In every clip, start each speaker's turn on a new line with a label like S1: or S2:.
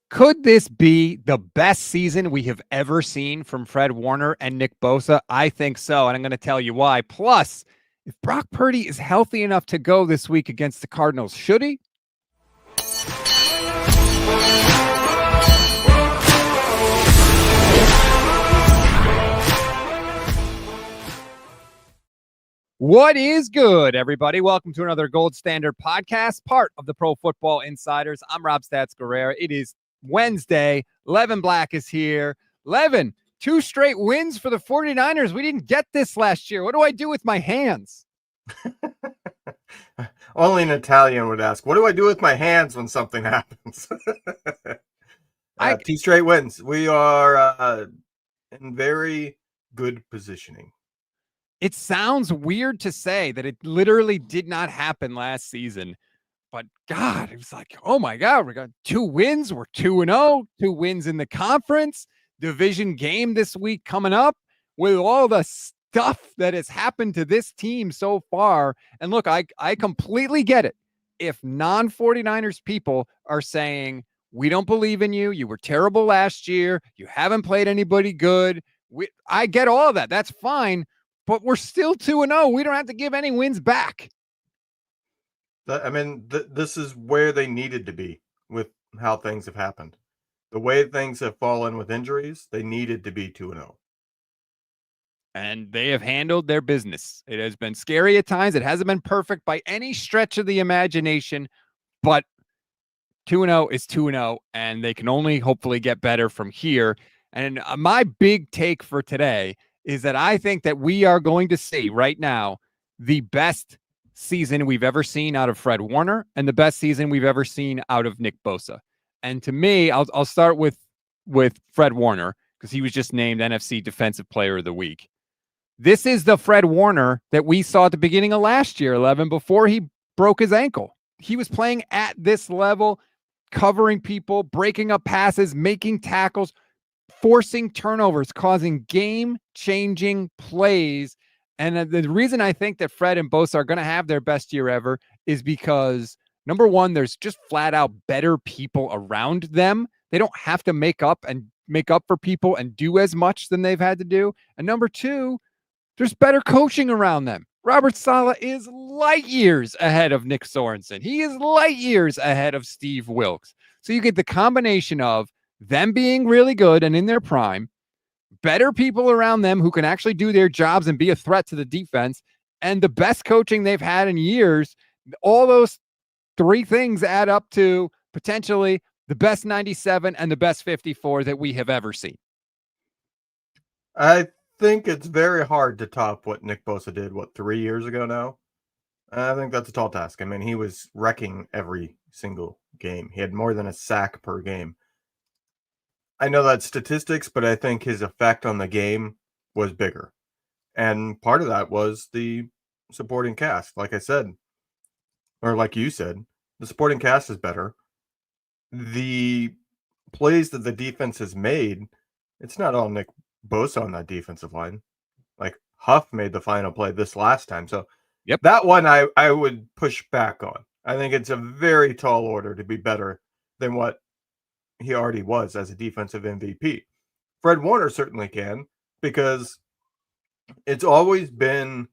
S1: Could this be the best season we have ever seen from Fred Warner and Nick Bosa? I think so, and I'm going to tell you why. Plus, if Brock Purdy is healthy enough to go this week against the Cardinals, should he? What is good, everybody? Welcome to another Gold Standard podcast, part of the Pro Football Insiders. I'm Rob Stats Guerrera. It is Wednesday. Levin Black is here. Levin, 2 straight wins for the 49ers. We didn't get this last year. What do I do with my hands?
S2: Only an Italian would ask, what do I do with my hands when something happens? 2 straight wins. We are in very good positioning.
S1: It sounds weird to say that it literally did not happen last season. But God, it was like, oh my God, we got 2 wins. We're 2-0, 2 wins in the conference, division game this week coming up with all the stuff that has happened to this team so far. And look, I completely get it. If non-49ers people are saying, we don't believe in you, you were terrible last year, you haven't played anybody good, I get all of that. That's fine. But we're still 2-0. We don't have to give any wins back.
S2: This is where they needed to be with how things have happened. The way things have fallen with injuries, they needed to be 2-0.
S1: And they have handled their business. It has been scary at times. It hasn't been perfect by any stretch of the imagination, but 2-0 is 2-0, and they can only hopefully get better from here. And my big take for today is that I think that we are going to see right now the best season we've ever seen out of Fred Warner and the best season we've ever seen out of Nick Bosa. And to me, I'll start with Fred Warner because he was just named NFC Defensive Player of the Week. This is the Fred Warner that we saw at the beginning of last year, 11, before he broke his ankle. He was playing at this level, covering people, breaking up passes, making tackles, forcing turnovers, causing game-changing plays. And the reason I think that Fred and Bosa are going to have their best year ever is because, number one, there's just flat-out better people around them. They don't have to make up for people and do as much than they've had to do. And number two, there's better coaching around them. Robert Saleh is light years ahead of Nick Sorensen. He is light years ahead of Steve Wilks. So you get the combination of them being really good and in their prime, better people around them who can actually do their jobs and be a threat to the defense, and the best coaching they've had in years. All those 3 things add up to potentially the best 97 and the best 54 that we have ever seen.
S2: I think it's very hard to top what Nick Bosa did, 3 years ago now? I think that's a tall task. I mean, he was wrecking every single game. He had more than a sack per game. I know that's statistics, but I think his effect on the game was bigger. And part of that was the supporting cast. Like I said, or like you said, the supporting cast is better. The plays that the defense has made, it's not all Nick Bosa on that defensive line. Like Huff made the final play this last time. So That one I would push back on. I think it's a very tall order to be better than what he already was as a defensive MVP. Fred Warner certainly can, because it's always been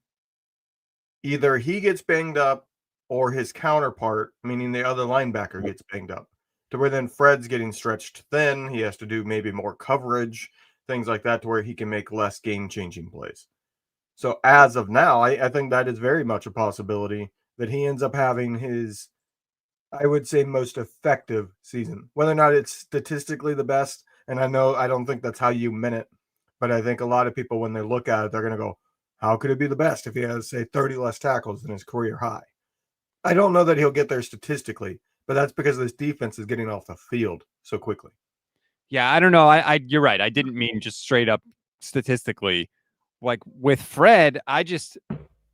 S2: either he gets banged up or his counterpart, meaning the other linebacker, gets banged up, to where then Fred's getting stretched thin. He has to do maybe more coverage, things like that, to where he can make less game-changing plays. So as of now, I think that is very much a possibility that he ends up having his, I would say, most effective season. Whether or not it's statistically the best, and I don't think that's how you meant it, but I think a lot of people, when they look at it, they're going to go, how could it be the best if he has, say, 30 less tackles than his career high? I don't know that he'll get there statistically, but that's because this defense is getting off the field so quickly.
S1: Yeah, I don't know. You're right. I didn't mean just straight up statistically. Like with Fred,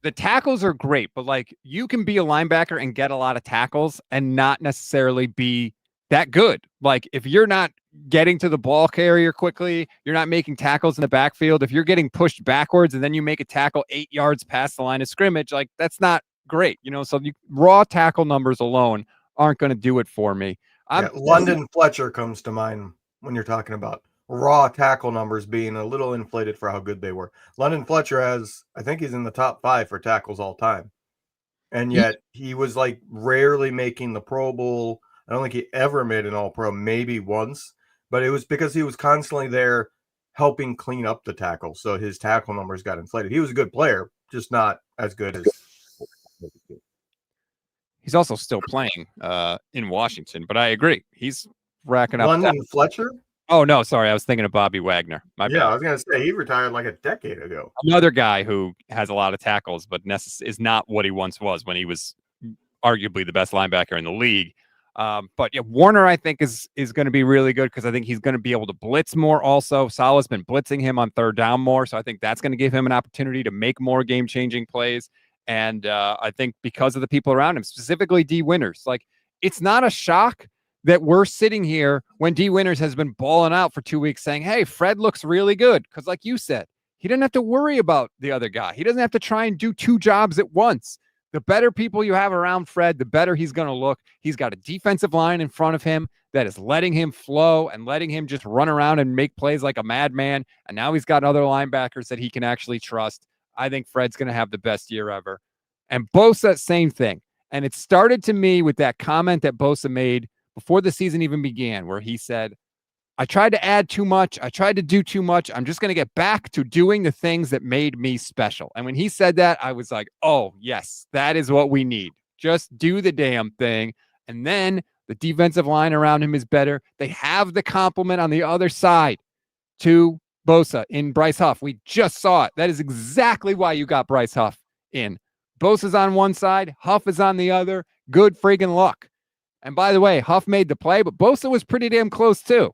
S1: the tackles are great, but like you can be a linebacker and get a lot of tackles and not necessarily be that good. Like if you're not getting to the ball carrier quickly, you're not making tackles in the backfield. If you're getting pushed backwards and then you make a tackle 8 yards past the line of scrimmage, like that's not great. So raw tackle numbers alone aren't going to do it for me.
S2: London Fletcher comes to mind when you're talking about raw tackle numbers being a little inflated for how good they were. London Fletcher I think he's in the top 5 for tackles all time. And
S1: he,
S2: yet he was like rarely making the Pro Bowl. I don't think he ever made an All Pro, maybe once, but it was because he was constantly there helping clean up the tackle. So his tackle numbers got inflated. He was a good player, just not as good as.
S1: he's also still playing in Washington, but I agree. He's racking up.
S2: London Fletcher?
S1: Oh, no, sorry. I was thinking of Bobby Wagner. My
S2: Yeah,
S1: bad.
S2: I was going to say he retired like a decade ago.
S1: Another guy who has a lot of tackles, but is not what he once was when he was arguably the best linebacker in the league. But yeah, Warner, I think, is going to be really good because I think he's going to be able to blitz more also. Saleh's been blitzing him on third down more, so I think that's going to give him an opportunity to make more game-changing plays. And I think because of the people around him, specifically D. Winters, like it's not a shock that we're sitting here when D. Winters has been balling out for 2 weeks saying, hey, Fred looks really good. Because like you said, he doesn't have to worry about the other guy. He doesn't have to try and do 2 jobs at once. The better people you have around Fred, the better he's going to look. He's got a defensive line in front of him that is letting him flow and letting him just run around and make plays like a madman. And now he's got other linebackers that he can actually trust. I think Fred's going to have the best year ever. And Bosa, same thing. And it started to me with that comment that Bosa made before the season even began, where he said, I tried to add too much. I tried to do too much. I'm just going to get back to doing the things that made me special. And when he said that, I was like, oh, yes, that is what we need. Just do the damn thing. And then the defensive line around him is better. They have the complement on the other side to Bosa in Bryce Huff. We just saw it. That is exactly why you got Bryce Huff in. Bosa's on one side. Huff is on the other. Good friggin' luck. And by the way, Huff made the play, but Bosa was pretty damn close too.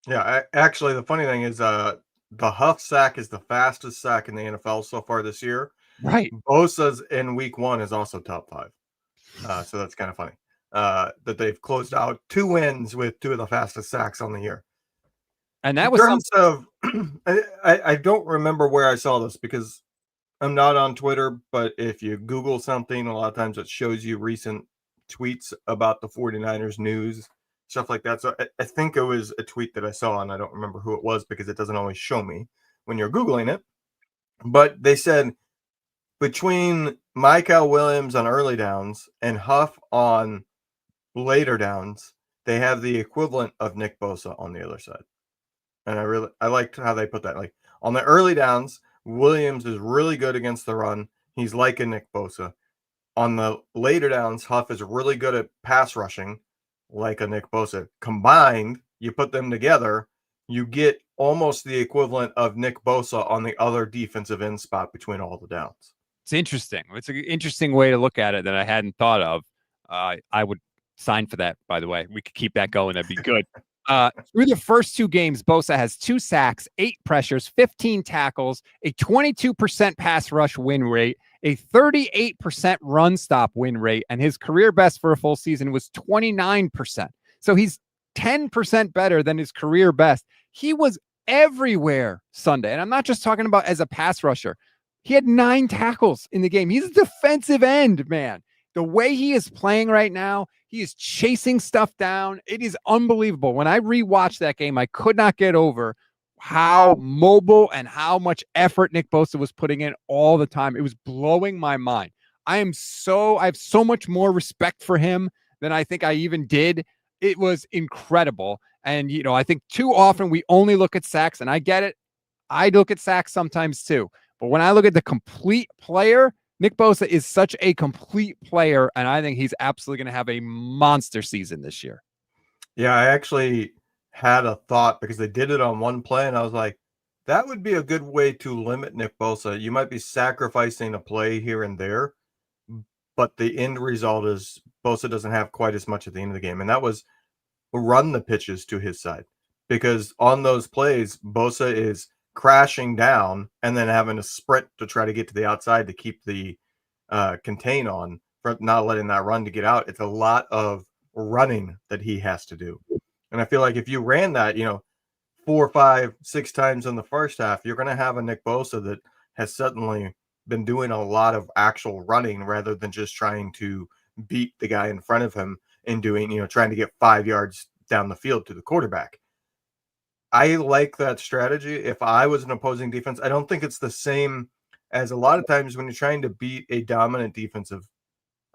S2: Yeah, actually, the funny thing is the Huff sack is the fastest sack in the NFL so far this year.
S1: Right.
S2: Bosa's in week 1 is also top 5. So that's kind of funny that they've closed out 2 wins with 2 of the fastest sacks on the year.
S1: And that
S2: in
S1: was
S2: terms of, I don't remember where I saw this because I'm not on Twitter, but if you Google something, a lot of times it shows you recent tweets about the 49ers news, stuff like that. So I think it was a tweet that I saw, and I don't remember who it was because it doesn't always show me when you're Googling it. But they said between Michael Williams on early downs and Huff on later downs, they have the equivalent of Nick Bosa on the other side. And I liked how they put that. Like on the early downs, Williams is really good against the run. He's like a Nick Bosa. On the later downs, Huff is really good at pass rushing, like a Nick Bosa. Combined, you put them together, you get almost the equivalent of Nick Bosa on the other defensive end spot between all the downs.
S1: It's interesting. It's an interesting way to look at it that I hadn't thought of. I would sign for that, by the way. We could keep that going. That'd be good. Through the first 2 games, Bosa has 2 sacks, 8 pressures, 15 tackles, a 22% pass rush win rate, a 38% run stop win rate, and his career best for a full season was 29%. So he's 10% better than his career best. He was everywhere Sunday. And I'm not just talking about as a pass rusher. He had 9 tackles in the game. He's a defensive end, man. The way he is playing right now, he is chasing stuff down. It is unbelievable. When I rewatched that game, I could not get over how mobile and how much effort Nick Bosa was putting in all the time. It was blowing my mind. I have so much more respect for him than I think I even did. It was incredible. And, I think too often we only look at sacks, and I get it. I look at sacks sometimes too. But when I look at the complete player, Nick Bosa is such a complete player, and I think he's absolutely going to have a monster season this year.
S2: Yeah, I actually had a thought because they did it on one play, and I was like, that would be a good way to limit Nick Bosa. You might be sacrificing a play here and there, but the end result is Bosa doesn't have quite as much at the end of the game, and that was run the pitches to his side. Because on those plays, Bosa is crashing down and then having to sprint to try to get to the outside to keep the contain on for not letting that run to get out. It's a lot of running that he has to do. And I feel like if you ran that, 4, 5, 6 times in the first half, you're going to have a Nick Bosa that has suddenly been doing a lot of actual running rather than just trying to beat the guy in front of him. and doing, trying to get 5 yards down the field to the quarterback. I like that strategy. If I was an opposing defense, I don't think it's the same as a lot of times when you're trying to beat a dominant defensive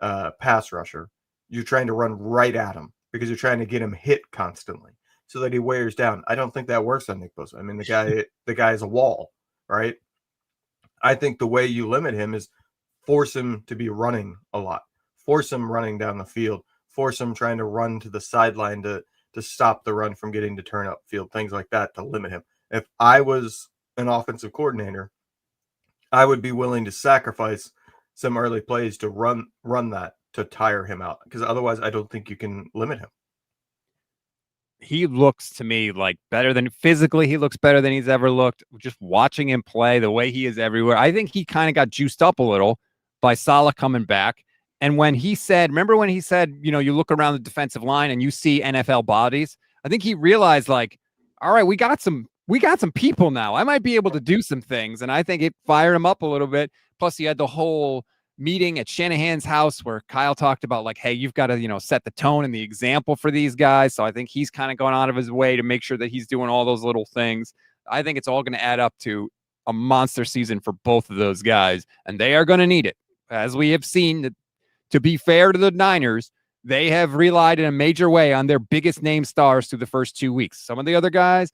S2: pass rusher, you're trying to run right at him because you're trying to get him hit constantly so that he wears down. I don't think that works on Nick Bosa. I mean, the guy is a wall, right? I think the way you limit him is force him to be running a lot, force him running down the field, force him trying to run to the sideline to stop the run from getting to turn upfield, things like that to limit him. If I was an offensive coordinator, I would be willing to sacrifice some early plays to run that to tire him out, because otherwise I don't think you can limit him.
S1: He looks to me like better than physically. He looks better than he's ever looked. Just watching him play, the way he is everywhere. I think he kind of got juiced up a little by Saleh coming back. And when he said, remember when he said, you look around the defensive line and you see NFL bodies. I think he realized like, all right, we got some people now. I might be able to do some things. And I think it fired him up a little bit. Plus he had the whole meeting at Shanahan's house where Kyle talked about like, hey, you've got to, set the tone and the example for these guys. So I think he's kind of going out of his way to make sure that he's doing all those little things. I think it's all going to add up to a monster season for both of those guys, and they are going to need it. As we have seen, to be fair to the Niners, they have relied in a major way on their biggest name stars through the first 2 weeks. Some of the other guys,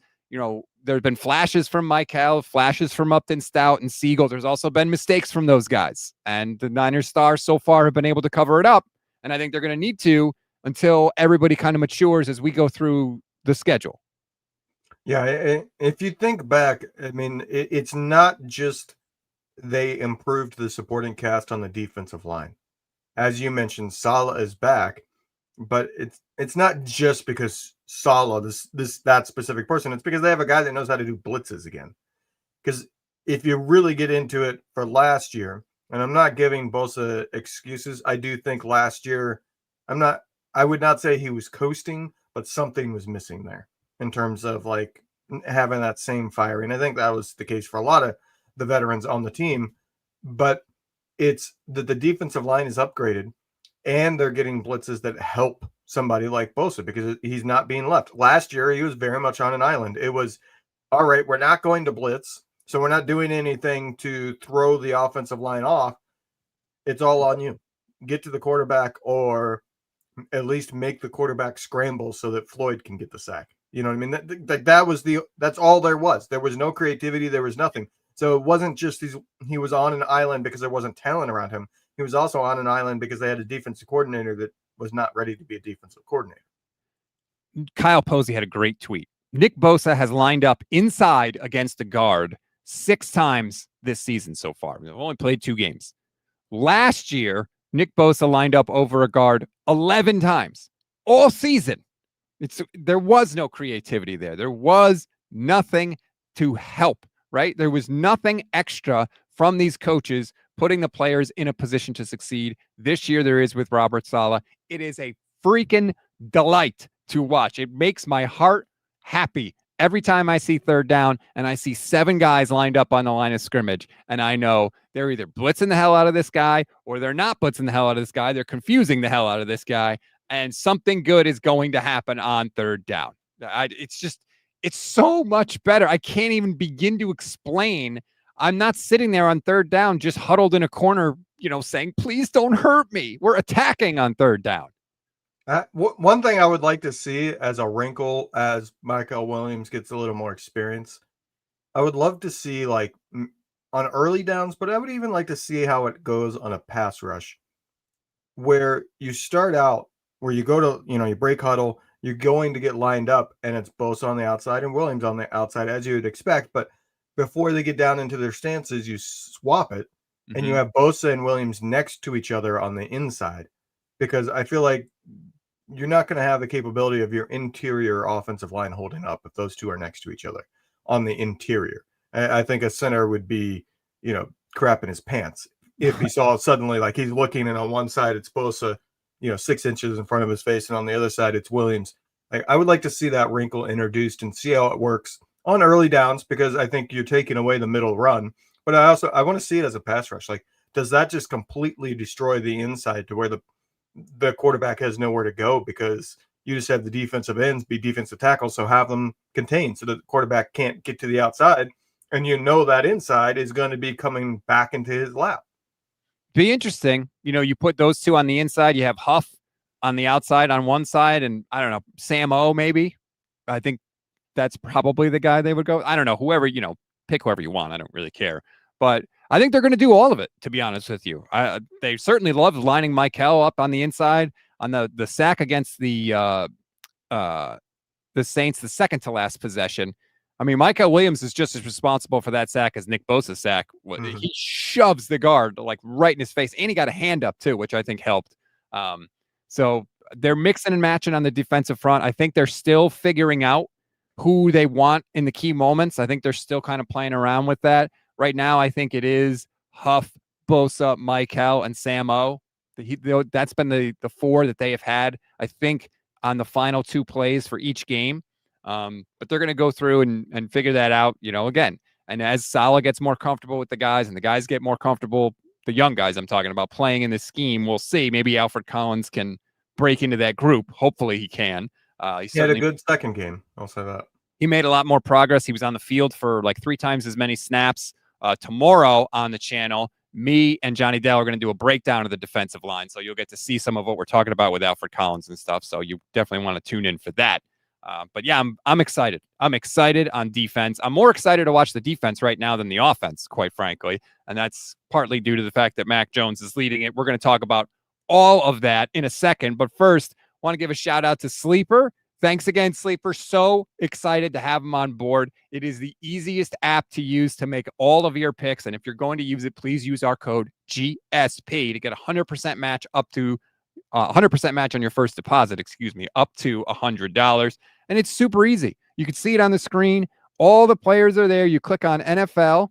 S1: there have been flashes from Michael, flashes from Upton, Stout, and Siegel. There's also been mistakes from those guys. And the Niners stars so far have been able to cover it up. And I think they're going to need to until everybody kind of matures as we go through the schedule.
S2: Yeah, if you think back, I mean, it's not just they improved the supporting cast on the defensive line. As you mentioned, Saleh is back, but it's not just because Saleh, that specific person. It's because they have a guy that knows how to do blitzes again. Because if you really get into it for last year, and I'm not giving Bosa excuses, I do think last year, I would not say he was coasting, but something was missing there in terms of like having that same fire. And I think that was the case for a lot of the veterans on the team. But it's that the defensive line is upgraded and they're getting blitzes that help somebody like Bosa because he's not being left. Last year, he was very much on an island. It was, all right, we're not going to blitz, so we're not doing anything to throw the offensive line off. It's all on you. Get to the quarterback or at least make the quarterback scramble so that Floyd can get the sack. You know what I mean? That's all there was. There was no creativity. There was nothing. So it wasn't just he was on an island because there wasn't talent around him. He was also on an island because they had a defensive coordinator that was not ready to be a defensive coordinator.
S1: Kyle Posey had a great tweet. Nick Bosa has lined up inside against a guard 6 times this season so far. We've only played 2 games. Last year, Nick Bosa lined up over a guard 11 times all season. There was no creativity there. There was nothing to help, right? There was nothing extra from these coaches putting the players in a position to succeed. This year there is with Robert Saleh. It is a freaking delight to watch. It makes my heart happy every time I see third down and I see 7 guys lined up on the line of scrimmage. And I know they're either blitzing the hell out of this guy or they're not blitzing the hell out of this guy. They're confusing the hell out of this guy. And something good is going to happen on third down. It's so much better. I can't even begin to explain. I'm not sitting there on third down, just huddled in a corner, saying, please don't hurt me. We're attacking on third down.
S2: One thing I would like to see as a wrinkle as Michael Williams gets a little more experience, I would love to see like on early downs, but I would even like to see how it goes on a pass rush where you start out, where you go to, you break huddle, you're going to get lined up and it's Bosa on the outside and Williams on the outside as you would expect. But before they get down into their stances, you swap it and you have Bosa and Williams next to each other on the inside, because I feel like you're not going to have the capability of your interior offensive line holding up if those two are next to each other on the interior. I think a center would be, crapping his pants if he saw suddenly like he's looking and on one side it's Bosa, 6 inches in front of his face, and on the other side it's Williams. I would like to see that wrinkle introduced and see how it works on early downs, because I think you're taking away the middle run. But I want to see it as a pass rush. Like, does that just completely destroy the inside to where the quarterback has nowhere to go because you just have the defensive ends be defensive tackles, so have them contained so that the quarterback can't get to the outside, and that inside is going to be coming back into his lap.
S1: Be interesting. You put those two on the inside. You have Huff on the outside on one side, and I don't know, Sam O maybe. I think that's probably the guy they would go. I don't know. Whoever, pick whoever you want. I don't really care. But I think they're going to do all of it, to be honest with you. They certainly love lining Michael up on the inside on the sack against the Saints, the second to last possession. I mean, Michael Williams is just as responsible for that sack as Nick Bosa's sack. Mm-hmm. He shoves the guard like right in his face, and he got a hand up too, which I think helped. So they're mixing and matching on the defensive front. I think they're still figuring out who they want in the key moments. I think they're still kind of playing around with that. Right now, I think it is Huff, Bosa, Michael, and Sam O. That's been the four that they have had, I think, on the final two plays for each game. But they're going to go through and figure that out, again. And as Saleh gets more comfortable with the guys and the guys get more comfortable, the young guys I'm talking about playing in this scheme, we'll see. Maybe Alfred Collins can break into that group. Hopefully he can.
S2: He had a good second game. I'll say that.
S1: He made a lot more progress. He was on the field for like 3 times as many snaps. Tomorrow on the channel, me and Johnny Dell are going to do a breakdown of the defensive line. So you'll get to see some of what we're talking about with Alfred Collins and stuff. So you definitely want to tune in for that. But yeah, I'm excited. I'm excited on defense. I'm more excited to watch the defense right now than the offense, quite frankly. And that's partly due to the fact that Mac Jones is leading it. We're going to talk about all of that in a second. But first, I want to give a shout out to Sleeper. Thanks again, Sleeper. So excited to have him on board. It is the easiest app to use to make all of your picks. And if you're going to use it, please use our code GSP to get 100% match up to 100% match on your first deposit, up to $100. And it's super easy. You can see it on the screen. All the players are there. You click on NFL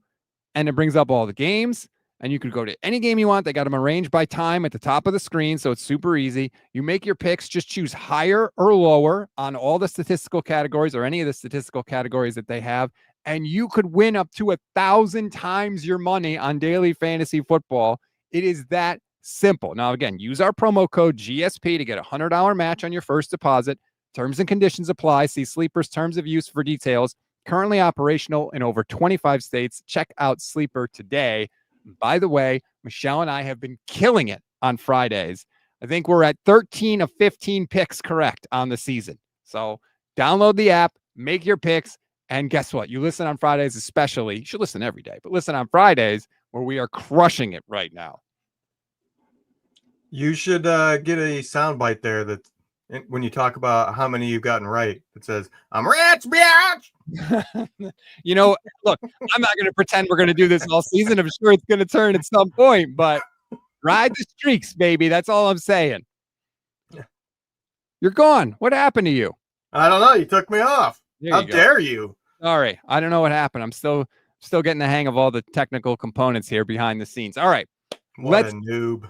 S1: and it brings up all the games. And you could go to any game you want. They got them arranged by time at the top of the screen, so it's super easy. You make your picks. Just choose higher or lower on all the statistical categories or any of the statistical categories that they have, and you could win up to 1,000 times your money on daily fantasy football. It is that simple. Now, again, use our promo code GSP to get a $100 match on your first deposit. Terms and conditions apply. See Sleeper's terms of use for details. Currently operational in over 25 states. Check out Sleeper today. By the way, Michelle and I have been killing it on Fridays. I think we're at 13 of 15 picks correct on the season. So download the app, make your picks, and guess what? You listen on Fridays especially. You should listen every day, but listen on Fridays where we are crushing it right now.
S2: You should get a soundbite there that when you talk about how many you've gotten right, it says, "I'm rich, bitch."
S1: Look, I'm not going to pretend we're going to do this all season. I'm sure it's going to turn at some point, but ride the streaks, baby. That's all I'm saying. You're gone. What happened to you?
S2: I don't know. You took me off. How dare you?
S1: Sorry. I don't know what happened. I'm still getting the hang of all the technical components here behind the scenes. All right.
S2: What a noob.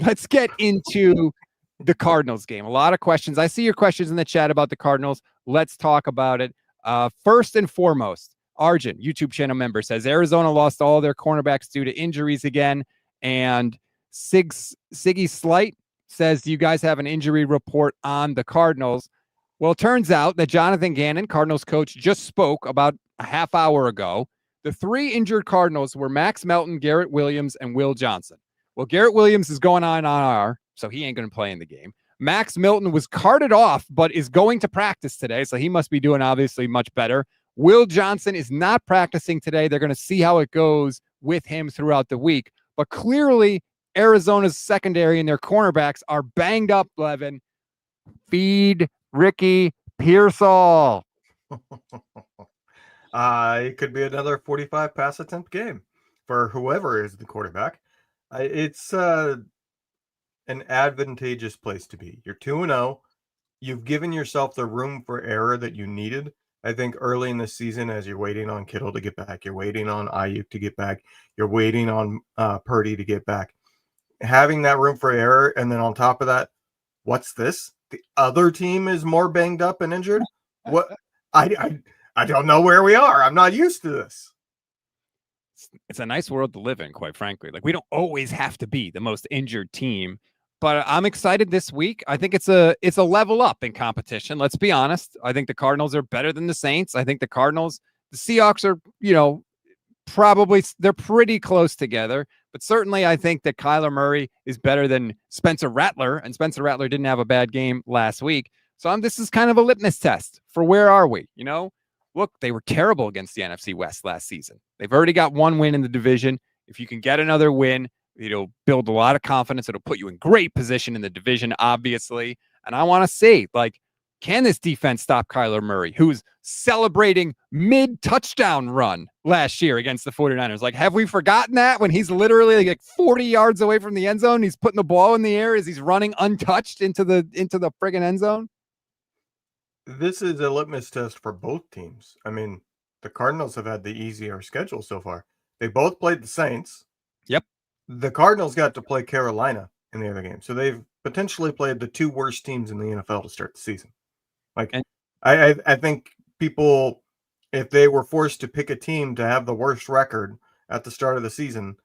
S1: Let's get into the Cardinals game. A lot of questions. I see your questions in the chat about the Cardinals. Let's talk about it. First and foremost, Arjun, YouTube channel member, says Arizona lost all their cornerbacks due to injuries again. And Siggy Slight says, do you guys have an injury report on the Cardinals? Well, it turns out that Jonathan Gannon, Cardinals coach, just spoke about a half hour ago. The 3 injured Cardinals were Max Melton, Garrett Williams, and Will Johnson. Well, Garrett Williams is going on IR, so he ain't going to play in the game. Max Milton was carted off, but is going to practice today, so he must be doing obviously much better. Will Johnson is not practicing today. They're going to see how it goes with him throughout the week. But clearly, Arizona's secondary and their cornerbacks are banged up, Levin. Feed Ricky Pearsall.
S2: It could be another 45 pass attempt game for whoever is the quarterback. It's an advantageous place to be. You're 2-0. You've given yourself the room for error that you needed. I think early in the season, as you're waiting on Kittle to get back, you're waiting on Ayuk to get back, you're waiting on Purdy to get back. Having that room for error, and then on top of that, what's this? The other team is more banged up and injured? What? I don't know where we are. I'm not used to this.
S1: It's a nice world to live in, quite frankly. Like, we don't always have to be the most injured team but I'm excited this week. I think it's a level up in competition. Let's be honest. I think the Cardinals are better than the Saints. I think the Seahawks are, probably they're pretty close together. But certainly, I think that Kyler Murray is better than Spencer Rattler, and Spencer Rattler didn't have a bad game last week. So this is kind of a litmus test for where are we. Look, they were terrible against the NFC West last season. They've already got one win in the division. If you can get another win, it'll build a lot of confidence. It'll put you in great position in the division, obviously. And I want to see, can this defense stop Kyler Murray, who's celebrating mid-touchdown run last year against the 49ers? Have we forgotten that when he's literally 40 yards away from the end zone? He's putting the ball in the air as he's running untouched into the friggin' end zone?
S2: This is a litmus test for both teams. I mean, the Cardinals have had the easier schedule so far. They both played the Saints.
S1: Yep.
S2: The Cardinals got to play Carolina in the other game. So they've potentially played the two worst teams in the NFL to start the season. I think people, if they were forced to pick a team to have the worst record at the start of the season,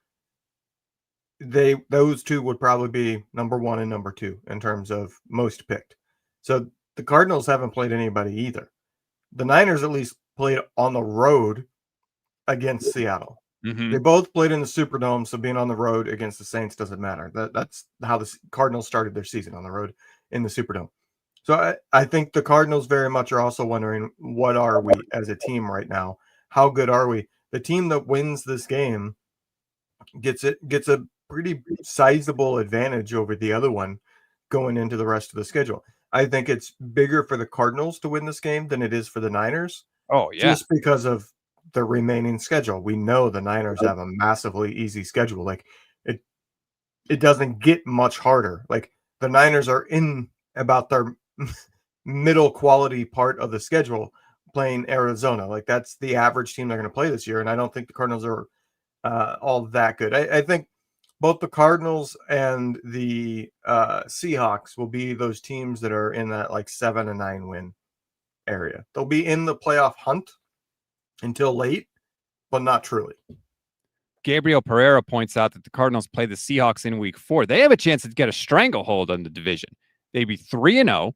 S2: those two would probably be number one and number two in terms of most picked. So the Cardinals haven't played anybody either. The Niners at least played on the road against Seattle.
S1: Mm-hmm.
S2: They both played in the Superdome, so being on the road against the Saints doesn't matter. That's how the Cardinals started their season, on the road in the Superdome. So I think the Cardinals very much are also wondering, what are we as a team right now? How good are we? The team that wins this game gets a pretty sizable advantage over the other one going into the rest of the schedule. I think it's bigger for the Cardinals to win this game than it is for the Niners.
S1: Oh, yeah.
S2: Just because of the remaining schedule. We know the Niners have a massively easy schedule. It doesn't get much harder. The Niners are in about their middle quality part of the schedule, playing Arizona. That's the average team they're going to play this year. And I don't think the Cardinals are all that good. I think both the Cardinals and the Seahawks will be those teams that are in that 7-9 win area. They'll be in the playoff hunt until late, but not truly.
S1: Gabriel Pereira points out that the Cardinals play the Seahawks in week 4. They have a chance to get a stranglehold on the division. They'd be 3-0.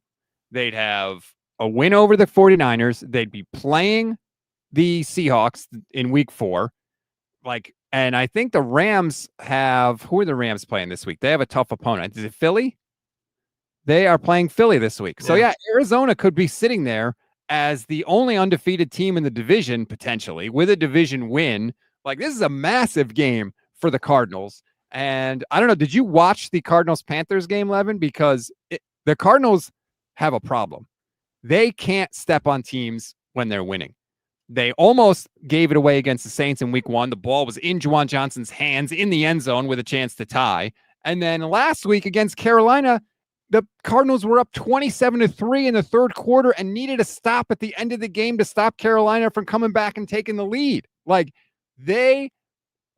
S1: They'd have a win over the 49ers. They'd be playing the Seahawks in week 4. And I think the Rams who are the Rams playing this week? They have a tough opponent. Is it Philly? They are playing Philly this week. So yeah, Arizona could be sitting there as the only undefeated team in the division, potentially, with a division win. This is a massive game for the Cardinals. And I don't know, did you watch the Cardinals-Panthers game, Levin? Because the Cardinals have a problem. They can't step on teams when they're winning. They almost gave it away against the Saints in week 1. The ball was in Juwan Johnson's hands in the end zone with a chance to tie. And then last week against Carolina, the Cardinals were up 27-3 in the third quarter and needed a stop at the end of the game to stop Carolina from coming back and taking the lead. They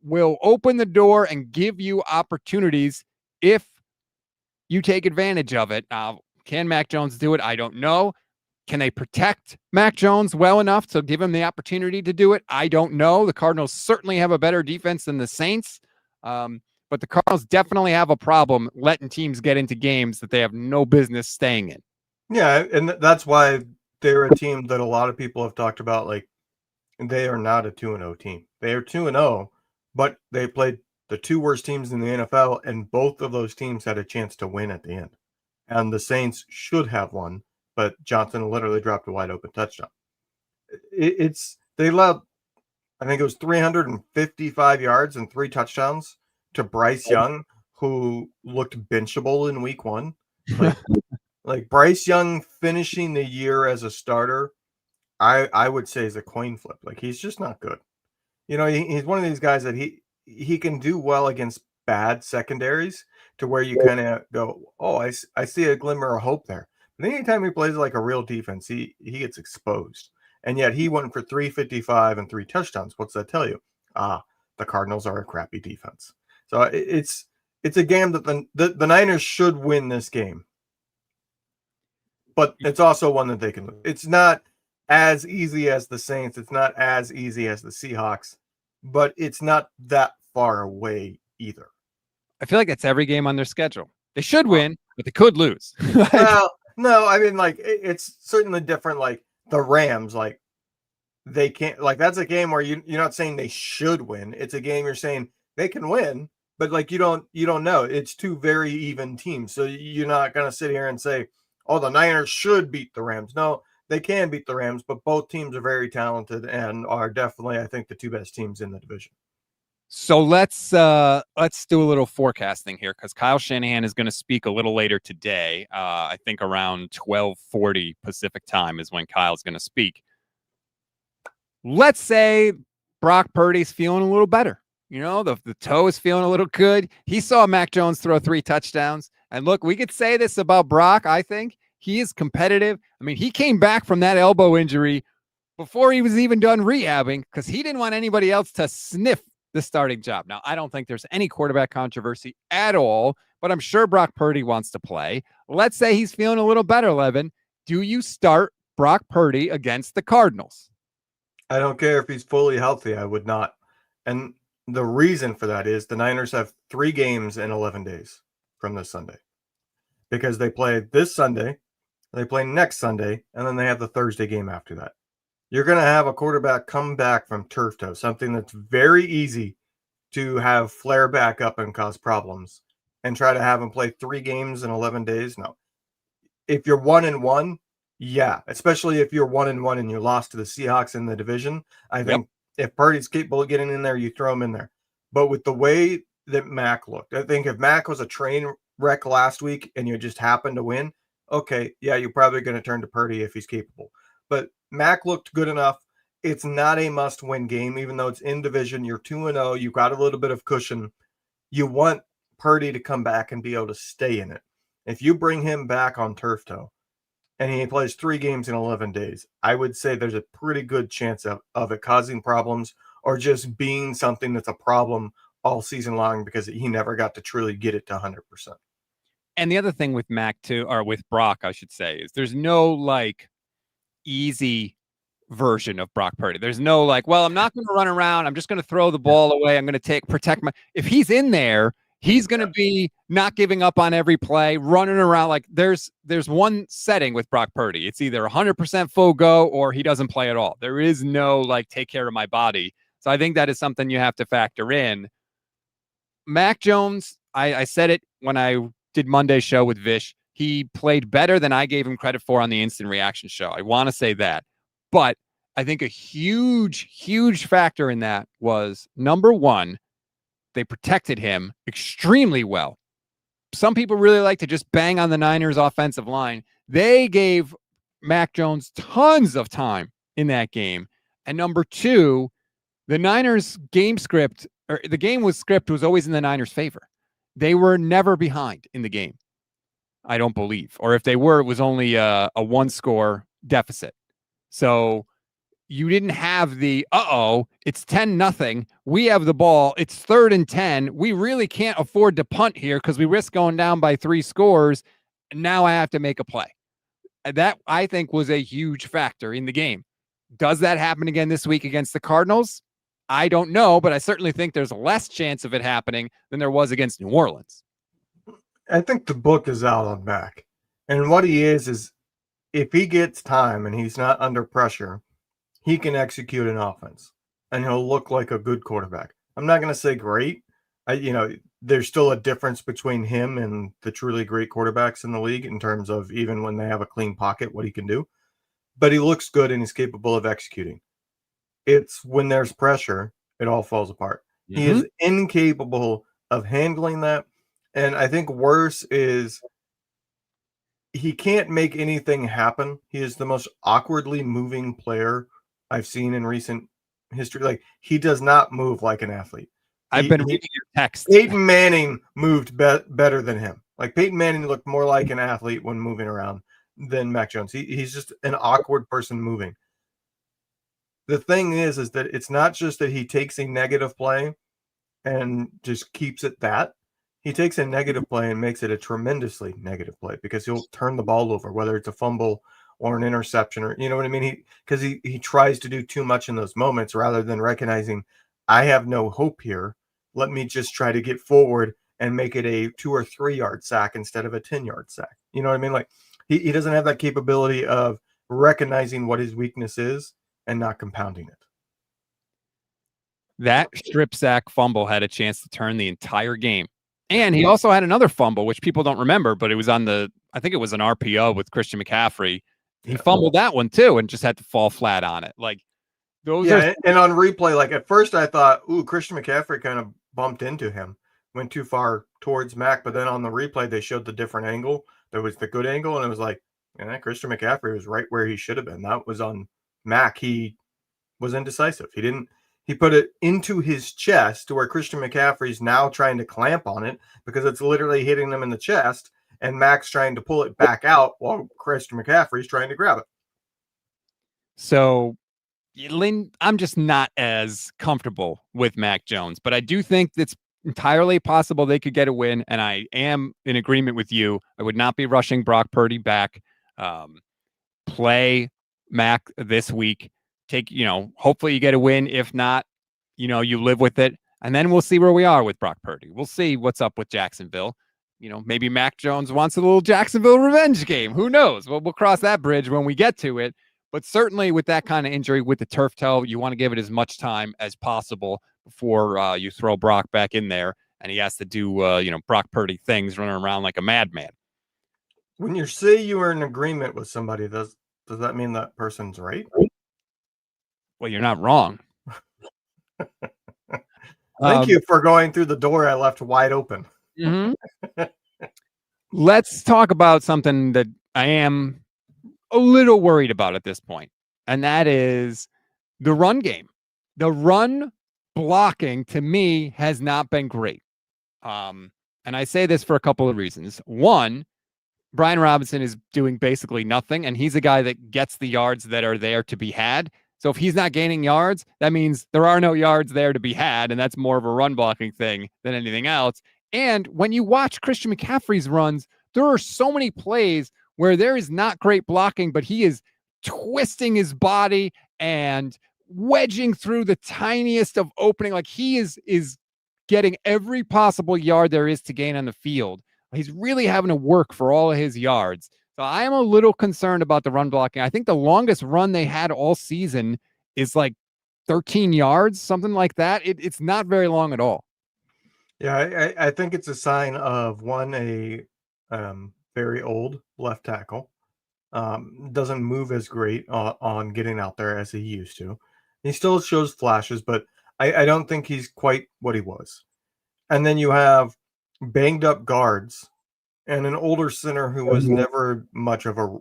S1: will open the door and give you opportunities if you take advantage of it. Now, can Mac Jones do it? I don't know. Can they protect Mac Jones well enough to give him the opportunity to do it? I don't know. The Cardinals certainly have a better defense than the Saints. But the Cardinals definitely have a problem letting teams get into games that they have no business staying in.
S2: Yeah, and that's why they're a team that a lot of people have talked about. They are not a 2-0 team. They are 2-0, but they played the two worst teams in the NFL, and both of those teams had a chance to win at the end. And the Saints should have won, but Johnson literally dropped a wide open touchdown. They allowed, I think it was 355 yards and 3 touchdowns to Bryce Young, who looked benchable in week 1. Bryce Young finishing the year as a starter, I would say is a coin flip. He's just not good. He's one of these guys that he can do well against bad secondaries, to where you kind of go, oh, I see a glimmer of hope there. But anytime he plays a real defense, he gets exposed. And yet he went for 355 and 3 touchdowns. What's that tell you? The Cardinals are a crappy defense. So it's a game that the Niners should win this game. But it's also one that they can lose. It's not as easy as the Saints. It's not as easy as the Seahawks. But it's not that far away either.
S1: I feel like that's every game on their schedule. They should win, but they could lose.
S2: Well, no, I mean, like it's certainly different. Like the Rams, like they can't. Like that's a game where you're not saying they should win. It's a game you're saying they can win, but like you don't know. It's two very even teams, so you're not gonna sit here and say, "Oh, the Niners should beat the Rams." No, they can beat the Rams, but both teams are very talented and are definitely, I think, the two best teams in the division.
S1: So let's do a little forecasting here because Kyle Shanahan is going to speak a little later today. I think around 12:40 Pacific time is when Kyle's going to speak. Let's say Brock Purdy's feeling a little better. You know, the toe is feeling a little good. He saw Mac Jones throw 3 touchdowns. And look, we could say this about Brock. I think he is competitive. I mean, he came back from that elbow injury before he was even done rehabbing because he didn't want anybody else to sniff the starting job. Now, I don't think there's any quarterback controversy at all, but I'm sure Brock Purdy wants to play. Let's say he's feeling a little better, Levin. Do you start Brock Purdy against the Cardinals?
S2: I don't care if he's fully healthy. I would not. And the reason for that is the Niners have 3 games in 11 days from this Sunday because they play this Sunday, they play next Sunday, and then they have the Thursday game after that. You're going to have a quarterback come back from turf toe, something that's very easy to have flare back up and cause problems, and try to have him play 3 games in 11 days. No. If you're 1-1, yeah, especially if you're 1-1 and you lost to the Seahawks in the division, I think if Purdy's capable of getting in there, you throw him in there. But with the way that Mac looked, I think if Mac was a train wreck last week and you just happened to win, okay, yeah, you're probably going to turn to Purdy if he's capable. But Mac looked good enough. It's not a must-win game, even though it's in division. You're 2-0. You've got a little bit of cushion. You want Purdy to come back and be able to stay in it. If you bring him back on turf toe and he plays 3 games in 11 days, I would say there's a pretty good chance of it causing problems or just being something that's a problem all season long because he never got to truly get it to 100%.
S1: And the other thing with Mac too, or with Brock, I should say, is there's no like easy version of Brock Purdy. There's no like, well, I'm not going to run around. I'm just going to throw the ball away. I'm going to protect my. If he's in there, he's going to be not giving up on every play, running around. Like there's one setting with Brock Purdy. It's either 100% full go or he doesn't play at all. There is no like take care of my body. So I think that is something you have to factor in. Mac Jones, I said it when I did Monday's show with Vish. He played better than I gave him credit for on the instant reaction show. I want to say that. But I think a huge, huge factor in that was, number one, they protected him extremely well. Some people really like to just bang on the Niners offensive line. They gave Mac Jones tons of time in that game. And number two, the Niners game script, or the game was always in the Niners' favor. They were never behind in the game, I don't believe. Or if they were, it was only a 1-score deficit. So you didn't have the, it's 10-0. We have the ball. It's 3rd and 10. We really can't afford to punt here because we risk going down by 3 scores. Now I have to make a play. And that, I think, was a huge factor in the game. Does that happen again this week against the Cardinals? I don't know, but I certainly think there's less chance of it happening than there was against New Orleans.
S2: I think the book is out on Mac. And what he is if he gets time and he's not under pressure, he can execute an offense and he'll look like a good quarterback. I'm not going to say great. There's still a difference between him and the truly great quarterbacks in the league in terms of even when they have a clean pocket, what he can do. But he looks good and he's capable of executing. It's when there's pressure, it all falls apart. Mm-hmm. He is incapable of handling that. And I think worse is he can't make anything happen. He is the most awkwardly moving player I've seen in recent history. Like, he does not move like an athlete.
S1: I've been reading your text.
S2: Peyton Manning moved better than him. Like, Peyton Manning looked more like an athlete when moving around than Mac Jones. He's just an awkward person moving. The thing is that it's not just that he takes a negative play and just keeps it that. He takes a negative play and makes it a tremendously negative play because he'll turn the ball over, whether it's a fumble or an interception, or you know what I mean? He tries to do too much in those moments rather than recognizing I have no hope here. Let me just try to get forward and make it a 2 or 3 yard sack instead of a 10-yard sack. You know what I mean? Like he doesn't have that capability of recognizing what his weakness is and not compounding it.
S1: That strip sack fumble had a chance to turn the entire game. And he also had another fumble, which people don't remember, but it was on I think it was an RPO with Christian McCaffrey. He fumbled that one too and just had to fall flat on it. Like those are.
S2: And on replay, like at first I thought, ooh, Christian McCaffrey kind of bumped into him, went too far towards Mac. But then on the replay, they showed the different angle. There was the good angle, and it was like, Christian McCaffrey was right where he should have been. That was on Mac. He was indecisive. He put it into his chest to where Christian McCaffrey's now trying to clamp on it because it's literally hitting him in the chest, and Mac's trying to pull it back out while Christian McCaffrey's trying to grab it.
S1: So I'm just not as comfortable with Mac Jones, but I do think it's entirely possible they could get a win, and I am in agreement with you. I would not be rushing Brock Purdy back. Play Mac this week. Hopefully you get a win. If not, you live with it, and then we'll see where we are with Brock Purdy. We'll see what's up with Jacksonville. Maybe Mac Jones wants a little Jacksonville revenge game. Who knows? Well, we'll cross that bridge when we get to it. But certainly with that kind of injury, with the turf toe, you want to give it as much time as possible before you throw Brock back in there, and he has to do, Brock Purdy things, running around like a madman.
S2: When you say you are in agreement with somebody, does that mean that person's right?
S1: Well, you're not wrong.
S2: Thank you for going through the door I left wide open.
S1: Mm-hmm. Let's talk about something that I am a little worried about at this point, and that is the run game. The run blocking, to me, has not been great. And I say this for a couple of reasons. One, Brian Robinson is doing basically nothing, and he's a guy that gets the yards that are there to be had. So if he's not gaining yards, that means there are no yards there to be had, and that's more of a run blocking thing than anything else. And when you watch Christian McCaffrey's runs, there are so many plays where there is not great blocking, but he is twisting his body and wedging through the tiniest of opening. Like he is getting every possible yard there is to gain on the field. He's really having to work for all of his yards. So I am a little concerned about the run blocking. I think the longest run they had all season is like 13 yards, something like that. It's not very long at all.
S2: Yeah, I think it's a sign of a very old left tackle. Doesn't move as great on getting out there as he used to. He still shows flashes, but I don't think he's quite what he was. And then you have banged up guards and an older center who was never much of a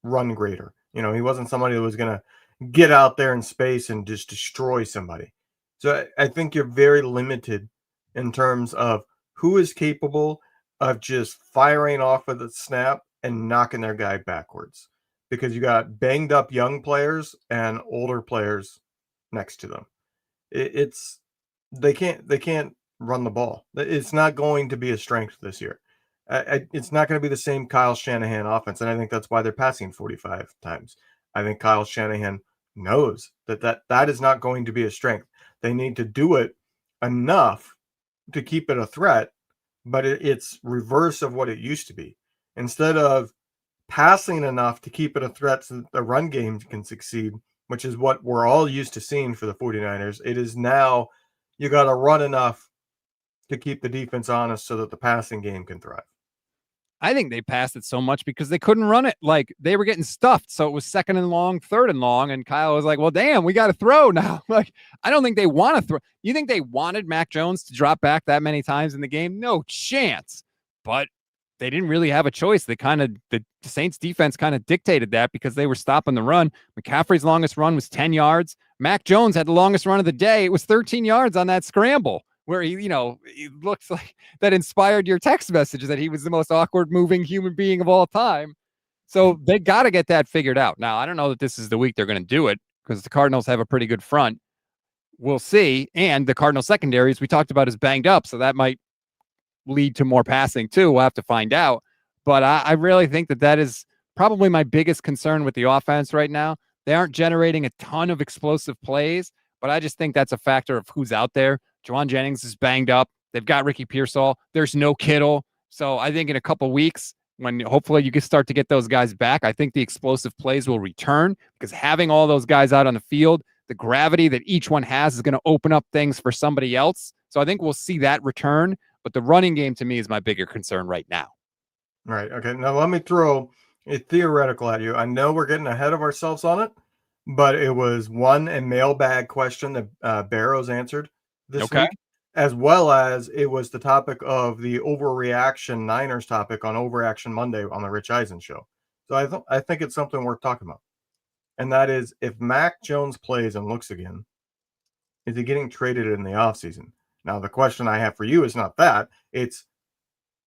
S2: run grader. He wasn't somebody that was going to get out there in space and just destroy somebody. So I think you're very limited in terms of who is capable of just firing off of the snap and knocking their guy backwards, because you got banged up young players and older players next to them. They can't run the ball. It's not going to be a strength this year. It's not going to be the same Kyle Shanahan offense, and I think that's why they're passing 45 times. I think Kyle Shanahan knows that is not going to be a strength. They need to do it enough to keep it a threat, but it's reverse of what it used to be. Instead of passing enough to keep it a threat so that the run game can succeed, which is what we're all used to seeing for the 49ers, it is now you got to run enough to keep the defense honest so that the passing game can thrive.
S1: I think they passed it so much because they couldn't run it. Like they were getting stuffed. So it was 2nd and long, 3rd and long. And Kyle was like, well, damn, we got to throw now. Like, I don't think they want to throw. You think they wanted Mac Jones to drop back that many times in the game? No chance. But they didn't really have a choice. The Saints defense kind of dictated that because they were stopping the run. McCaffrey's longest run was 10 yards. Mac Jones had the longest run of the day. It was 13 yards on that scramble, where he looks like that inspired your text messages that he was the most awkward moving human being of all time. So they got to get that figured out. Now, I don't know that this is the week they're going to do it because the Cardinals have a pretty good front. We'll see. And the Cardinal secondary, as we talked about, is banged up. So that might lead to more passing too. We'll have to find out. But I really think that is probably my biggest concern with the offense right now. They aren't generating a ton of explosive plays, but I just think that's a factor of who's out there. Juwan Jennings is banged up. They've got Ricky Pearsall. There's no Kittle. So I think in a couple weeks, when hopefully you can start to get those guys back, I think the explosive plays will return because having all those guys out on the field, the gravity that each one has is going to open up things for somebody else. So I think we'll see that return. But the running game to me is my bigger concern right now.
S2: Right. Okay. Now let me throw a theoretical at you. I know we're getting ahead of ourselves on it, but it was a mailbag question that Barrows answered this week, as well as it was the topic of the overreaction Niners topic on Overreaction Monday on the Rich Eisen show. So I think it's something worth talking about. And that is, if Mac Jones plays and looks again, is he getting traded in the offseason? Now, the question I have for you is not that. It's,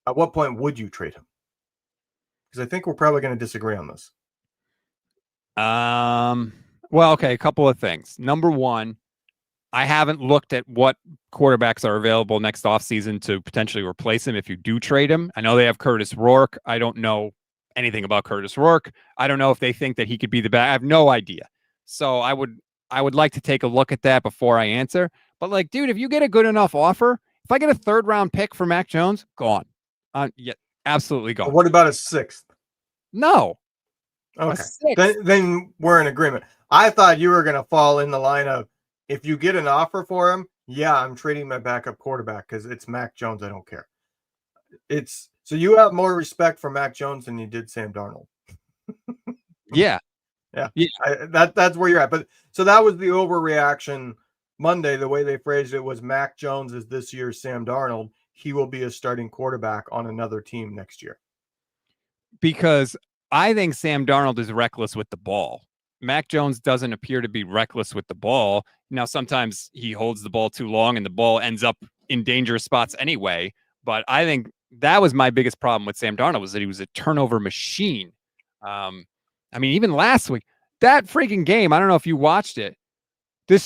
S2: at what point would you trade him? Because I think we're probably going to disagree on this.
S1: Well, okay, a couple of things. Number one, I haven't looked at what quarterbacks are available next offseason to potentially replace him if you do trade him. I know they have Curtis Rourke. I don't know anything about Curtis Rourke. I don't know if they think that he could be the back. I have no idea. So I would like to take a look at that before I answer. But like, dude, if you get a good enough offer, if I get a 3rd round pick for Mac Jones, gone. Yeah, absolutely gone.
S2: What about a 6th?
S1: No.
S2: Okay. Then we're in agreement. I thought you were going to fall in the line of, if you get an offer for him, yeah, I'm trading my backup quarterback because it's Mac Jones. I don't care. So you have more respect for Mac Jones than you did Sam Darnold.
S1: Yeah.
S2: That's where you're at. But so that was the overreaction Monday. The way they phrased it was Mac Jones is this year's Sam Darnold. He will be a starting quarterback on another team next year.
S1: Because I think Sam Darnold is reckless with the ball. Mac Jones doesn't appear to be reckless with the ball. Now, sometimes he holds the ball too long and the ball ends up in dangerous spots anyway. But I think that was my biggest problem with Sam Darnold, was that he was a turnover machine. I mean, even last week, that freaking game, I don't know if you watched it. The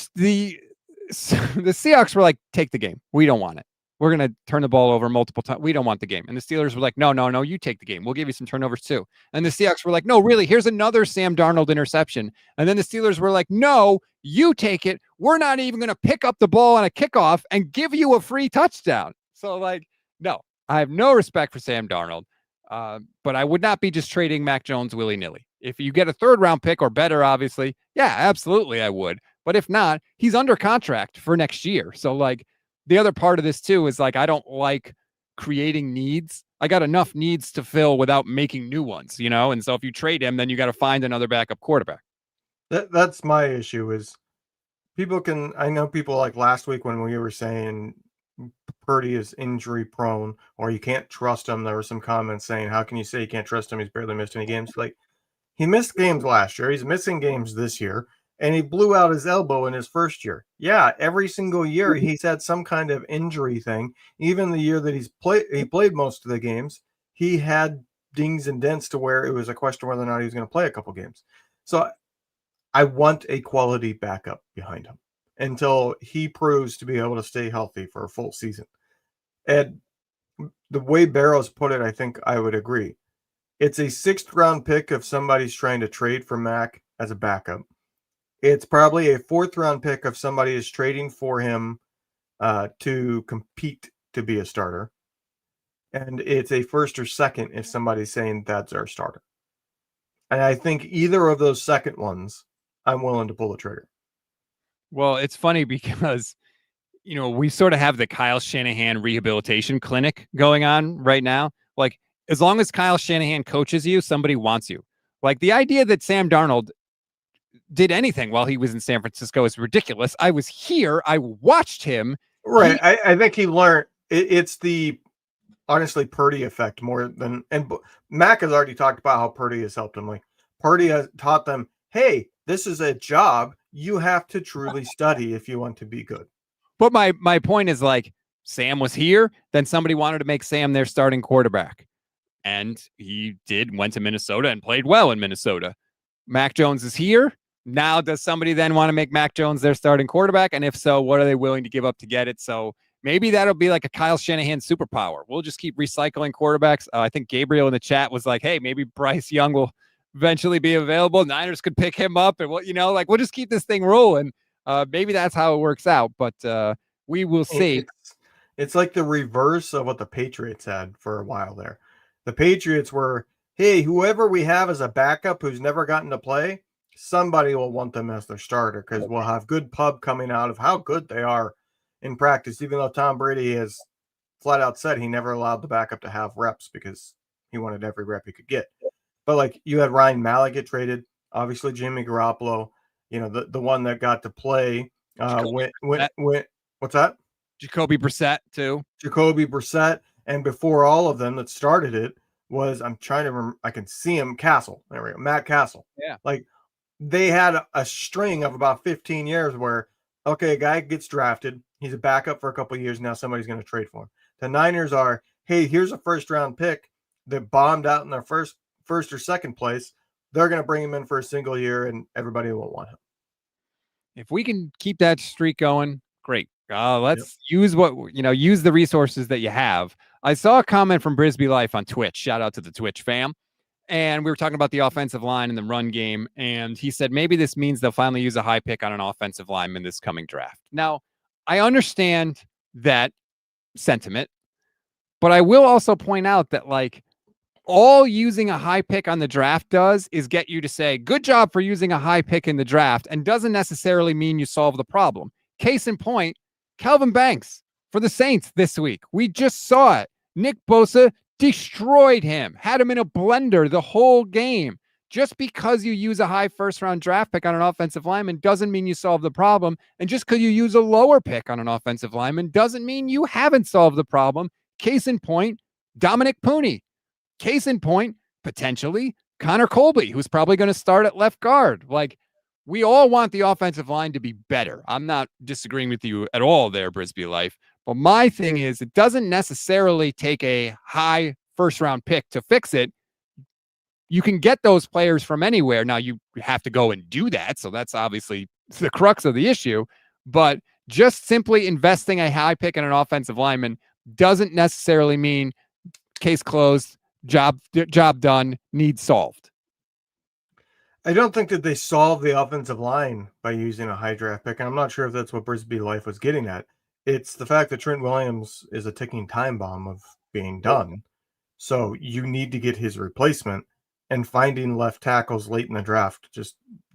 S1: Seahawks were like, take the game. We don't want it. We're going to turn the ball over multiple times. We don't want the game. And the Steelers were like, no, you take the game. We'll give you some turnovers too. And the Seahawks were like, no, really, here's another Sam Darnold interception. And then the Steelers were like, no, you take it. We're not even going to pick up the ball on a kickoff and give you a free touchdown. So like, no, I have no respect for Sam Darnold. But I would not be just trading Mac Jones willy-nilly. If you get a 3rd round pick or better, obviously, yeah, absolutely I would. But if not, he's under contract for next year. So like, the other part of this too is like, I don't like creating needs. I got enough needs to fill without making new ones, you know? And so if you trade him, then you got to find another backup quarterback.
S2: That's my issue is I know people like last week when we were saying Purdy is injury prone or you can't trust him. There were some comments saying, how can you say you can't trust him? He's barely missed any games. Like, he missed games last year. He's missing games this year. And he blew out his elbow in his first year. Yeah, every single year he's had some kind of injury thing. Even the year that he played most of the games, he had dings and dents to where it was a question whether or not he was going to play a couple games. So I want a quality backup behind him until he proves to be able to stay healthy for a full season. And the way Barrows put it, I think I would agree. It's a 6th round pick if somebody's trying to trade for Mac as a backup. It's probably a 4th round pick if somebody is trading for him to compete to be a starter. And it's a 1st or 2nd if somebody's saying that's our starter. And I think either of those second ones, I'm willing to pull the trigger.
S1: Well, it's funny because, you know, we sort of have the Kyle Shanahan rehabilitation clinic going on right now. Like, as long as Kyle Shanahan coaches you, somebody wants you. Like, the idea that Sam Darnold did anything while he was in San Francisco is ridiculous. I was here. I watched him.
S2: Right. I think he learned it's the honestly Purdy effect more than, and Mac has already talked about how Purdy has helped him. Like, Purdy has taught them, hey, this is a job. You have to truly study if you want to be good.
S1: But my point is, like, Sam was here, then somebody wanted to make Sam their starting quarterback. And he went to Minnesota and played well in Minnesota. Mac Jones is here. Now, does somebody then want to make Mac Jones their starting quarterback? And if so, what are they willing to give up to get it? So maybe that'll be like a Kyle Shanahan superpower. We'll just keep recycling quarterbacks. I think Gabriel in the chat was like, hey, maybe Bryce Young will eventually be available. Niners could pick him up. And, we'll just keep this thing rolling. Maybe that's how it works out. But we will see.
S2: It's like the reverse of what the Patriots had for a while there. The Patriots were, hey, whoever we have as a backup who's never gotten to play, somebody will want them as their starter because we'll have good pub coming out of how good they are in practice, even though Tom Brady has flat out said he never allowed the backup to have reps because he wanted every rep he could get. But like you had Ryan Mallett get traded, obviously Jimmy Garoppolo, the one that got to play when what's that?
S1: Jacoby Brissett too.
S2: Jacoby Brissett, and before all of them that started it was I'm trying to remember. I can see him Castle. There we go, Matt Castle.
S1: Yeah,
S2: like they had a string of about 15 years where okay, a guy gets drafted, he's a backup for a couple of years. Now somebody's going to trade for him. The Niners are, hey, here's a first round pick that bombed out in their first or second place. They're going to bring him in for a single year, and everybody will want him.
S1: If we can keep that streak going, great. Let's use use the resources that you have. I saw a comment from Brisbee Life on Twitch. Shout out to the Twitch fam. And we were talking about the offensive line and the run game. And he said, maybe this means they'll finally use a high pick on an offensive lineman this coming draft. Now, I understand that sentiment, but I will also point out that all using a high pick on the draft does is get you to say, good job for using a high pick in the draft, and doesn't necessarily mean you solve the problem. Case in point, Calvin Banks for the Saints this week. We just saw it. Nick Bosa destroyed him, had him in a blender the whole game. Just because you use a high first-round draft pick on an offensive lineman doesn't mean you solve the problem. And just because you use a lower pick on an offensive lineman doesn't mean you haven't solved the problem. Case in point, Dominic Pooney. Case in point, potentially, Connor Colby, who's probably going to start at left guard. We all want the offensive line to be better. I'm not disagreeing with you at all there, Brisbee Life. But my thing is, it doesn't necessarily take a high first-round pick to fix it. You can get those players from anywhere. Now, you have to go and do that. So that's obviously the crux of the issue. But just simply investing a high pick in an offensive lineman doesn't necessarily mean case closed, job done, need solved.
S2: I don't think that they solved the offensive line by using a high draft pick, and I'm not sure if that's what Brisbee Life was getting at. It's the fact that Trent Williams is a ticking time bomb of being done. So you need to get his replacement, and finding left tackles late in the draft,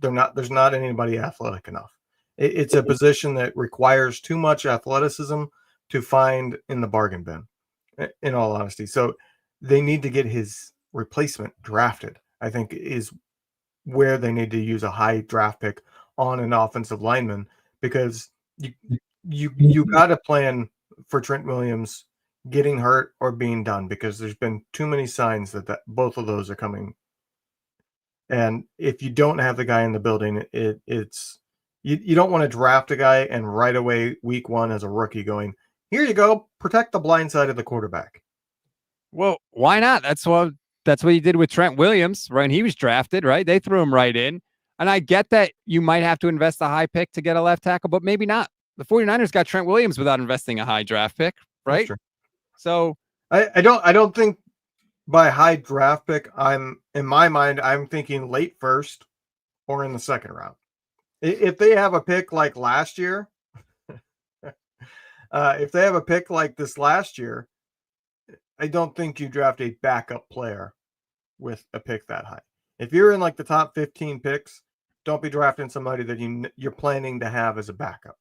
S2: there's not anybody athletic enough. It's a position that requires too much athleticism to find in the bargain bin, in all honesty. So they need to get his replacement drafted, I think, is where they need to use a high draft pick on an offensive lineman, because you got to plan for Trent Williams getting hurt or being done, because there's been too many signs that both of those are coming. And if you don't have the guy in the building, it's you don't want to draft a guy and right away week one as a rookie going, here you go, protect the blind side of the quarterback.
S1: Well, why not? That's what he did with Trent Williams, right? He was drafted, right? They threw him right in. And I get that you might have to invest a high pick to get a left tackle, but maybe not. The 49ers got Trent Williams without investing a high draft pick, right? So
S2: I don't think by high draft pick, in my mind, I'm thinking late first or in the second round. If they have a pick like last year, if they have a pick like this last year, I don't think you draft a backup player with a pick that high. If you're in the top 15 picks, don't be drafting somebody that you're planning to have as a backup.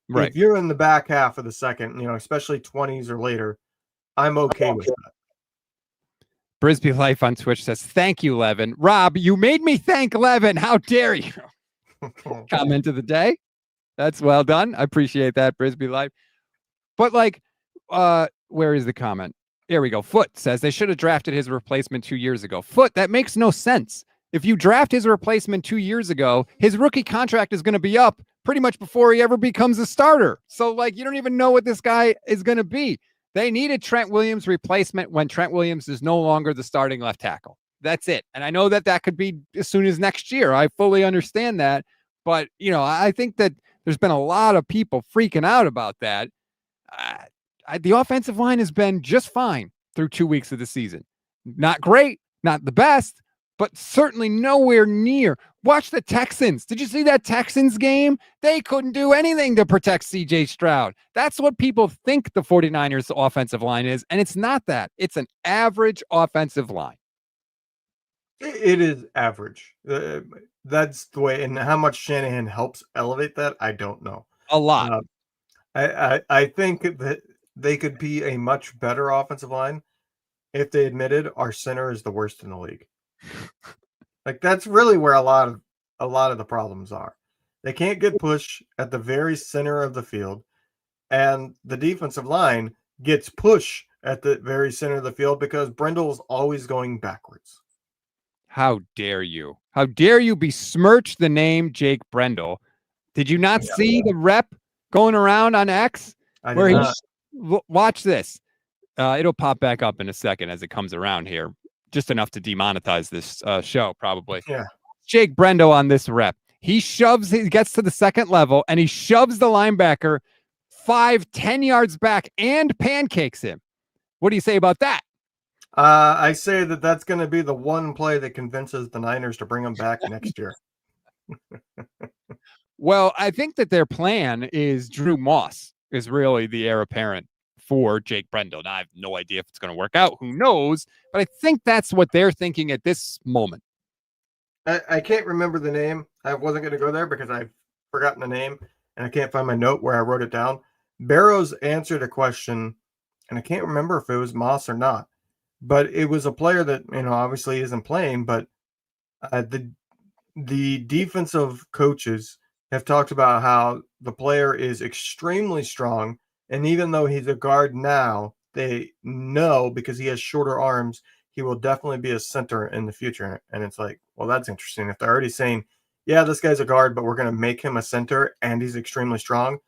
S1: Right.
S2: If you're in the back half of the second, especially 20s or later, I'm okay with that.
S1: Brisbee Life on Twitch says, thank you, Levin. Rob, you made me thank Levin. How dare you? Comment of the day. That's well done. I appreciate that, Brisbee Life. But where is the comment? There we go. Foot says they should have drafted his replacement 2 years ago. Foot, that makes no sense. If you draft his replacement 2 years ago, his rookie contract is going to be up pretty much before he ever becomes a starter. So you don't even know what this guy is going to be. They needed Trent Williams replacement when Trent Williams is no longer the starting left tackle. That's it. And I know that could be as soon as next year. I fully understand that. But, I think that there's been a lot of people freaking out about that. The offensive line has been just fine through 2 weeks of the season. Not great, not the best, but certainly nowhere near. Watch the Texans. Did you see that Texans game? They couldn't do anything to protect CJ Stroud. That's what people think the 49ers offensive line is, and it's not that. It's an average offensive line.
S2: It is average. That's the way, and how much Shanahan helps elevate that, I don't know.
S1: A lot.
S2: I think that they could be a much better offensive line if they admitted our center is the worst in the league. Like, that's really where a lot of the problems are. They can't get push at the very center of the field, and the defensive line gets push at the very center of the field because Brendel is always going backwards.
S1: How dare you? How dare you besmirch the name Jake Brendel? Did you not see the rep going around on X?
S2: Where he
S1: watch this. It'll pop back up in a second as it comes around here. Just enough to demonetize this show, probably.
S2: Yeah.
S1: Jake Brendel on this rep. He gets to the second level, and he shoves the linebacker 5-10 yards back and pancakes him. What do you say about that?
S2: I say that that's going to be the one play that convinces the Niners to bring him back next year.
S1: Well, I think that their plan is Drew Moss is really the heir apparent for Jake Brendel. Now, I have no idea if it's going to work out. Who knows? But I think that's what they're thinking at this moment.
S2: I can't remember the name. I wasn't going to go there because I've forgotten the name, and I can't find my note where I wrote it down. Barrows answered a question, and I can't remember if it was Moss or not. But it was a player that, obviously isn't playing, but the defensive coaches have talked about how the player is extremely strong, and even though he's a guard now, they know because he has shorter arms, he will definitely be a center in the future. And it's like, well, that's interesting. If they're already saying, yeah, this guy's a guard, but we're going to make him a center and he's extremely strong,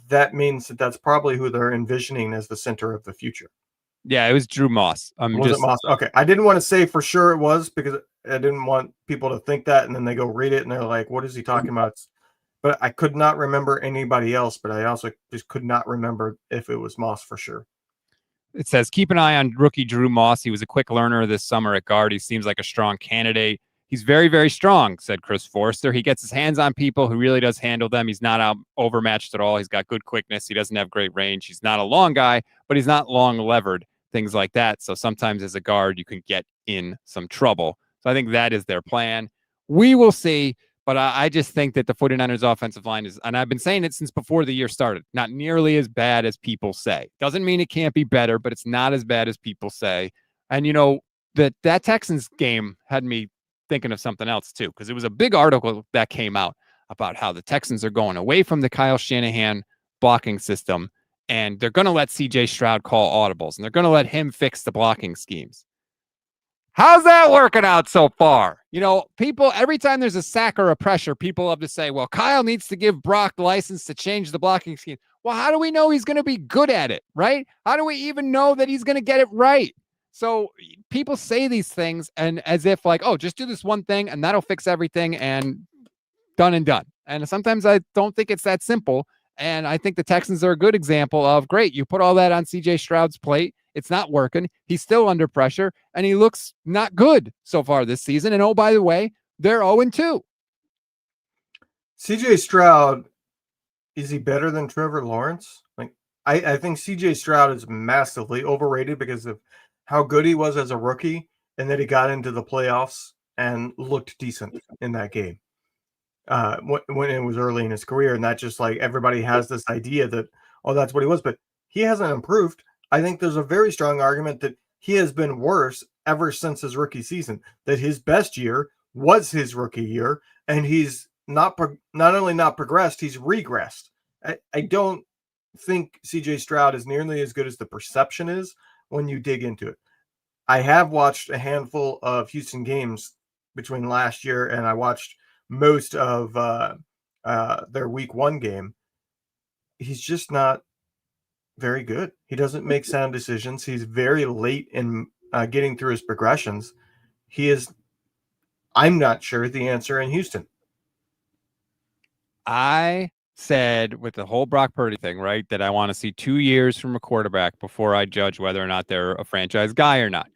S2: that means that that's probably who they're envisioning as the center of the future.
S1: Yeah, it was Drew Moss.
S2: Was it Moss? Okay. I didn't want to say for sure it was because I didn't want people to think that, and then they go read it and they're like, what is he talking about? But I could not remember anybody else, but I also just could not remember if it was Moss for sure.
S1: It says, keep an eye on rookie Drew Moss. He was a quick learner this summer at guard. He seems like a strong candidate. He's very, very strong, said Chris Forster. He gets his hands on people. He really does handle them. He's not overmatched at all. He's got good quickness. He doesn't have great range. He's not a long guy, but he's not long levered, things like that. So sometimes as a guard, you can get in some trouble. So I think that is their plan. We will see. But I just think that the 49ers offensive line is, and I've been saying it since before the year started, not nearly as bad as people say. Doesn't mean it can't be better, but it's not as bad as people say. And, that Texans game had me thinking of something else, too, because it was a big article that came out about how the Texans are going away from the Kyle Shanahan blocking system, and they're going to let CJ Stroud call audibles, and they're going to let him fix the blocking schemes. How's that working out so far? People, every time there's a sack or a pressure, people love to say, well, Kyle needs to give Brock the license to change the blocking scheme. Well, how do we know he's going to be good at it, right? How do we even know that he's going to get it right? So people say these things and as if like, oh, just do this one thing and that'll fix everything and done and done. And sometimes I don't think it's that simple. And I think the Texans are a good example of, great, you put all that on CJ Stroud's plate. It's not working. He's still under pressure, and he looks not good so far this season. And oh, by the way, they're 0-2.
S2: CJ Stroud, is he better than Trevor Lawrence? Like, I think CJ Stroud is massively overrated because of how good he was as a rookie, and that he got into the playoffs and looked decent in that game when it was early in his career. And that just like everybody has this idea that, oh, that's what he was, but he hasn't improved. I think there's a very strong argument that he has been worse ever since his rookie season, that his best year was his rookie year, and he's not only not progressed, he's regressed. I don't think CJ Stroud is nearly as good as the perception is when you dig into it. I have watched a handful of Houston games between last year, and I watched most of their week 1 game. He's just not very good. He doesn't make sound decisions. He's very late in getting through his progressions. I'm not sure the answer in Houston.
S1: I said with the whole Brock Purdy thing, right, that I want to see 2 years from a quarterback before I judge whether or not they're a franchise guy or not.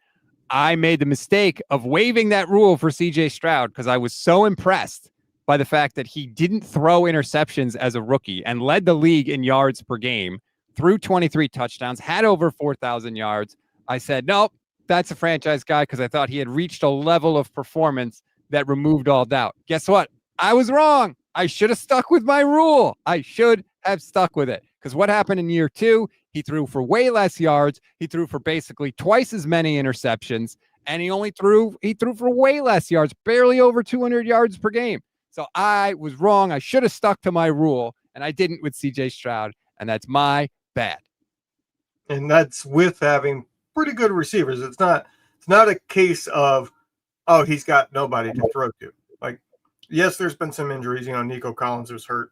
S1: I made the mistake of waiving that rule for CJ Stroud because I was so impressed by the fact that he didn't throw interceptions as a rookie and led the league in yards per game, threw 23 touchdowns, had over 4,000 yards. I said, nope, that's a franchise guy because I thought he had reached a level of performance that removed all doubt. Guess what? I was wrong. I should have stuck with my rule. I should have stuck with it because what happened in year 2? He threw for way less yards. He threw for basically twice as many interceptions, and he threw for way less yards, barely over 200 yards per game. So I was wrong. I should have stuck to my rule, and I didn't with CJ Stroud, and that's my bad.
S2: And that's with having pretty good receivers. It's not a case of, oh, he's got nobody to throw to. Like, yes, there's been some injuries. Nico Collins was hurt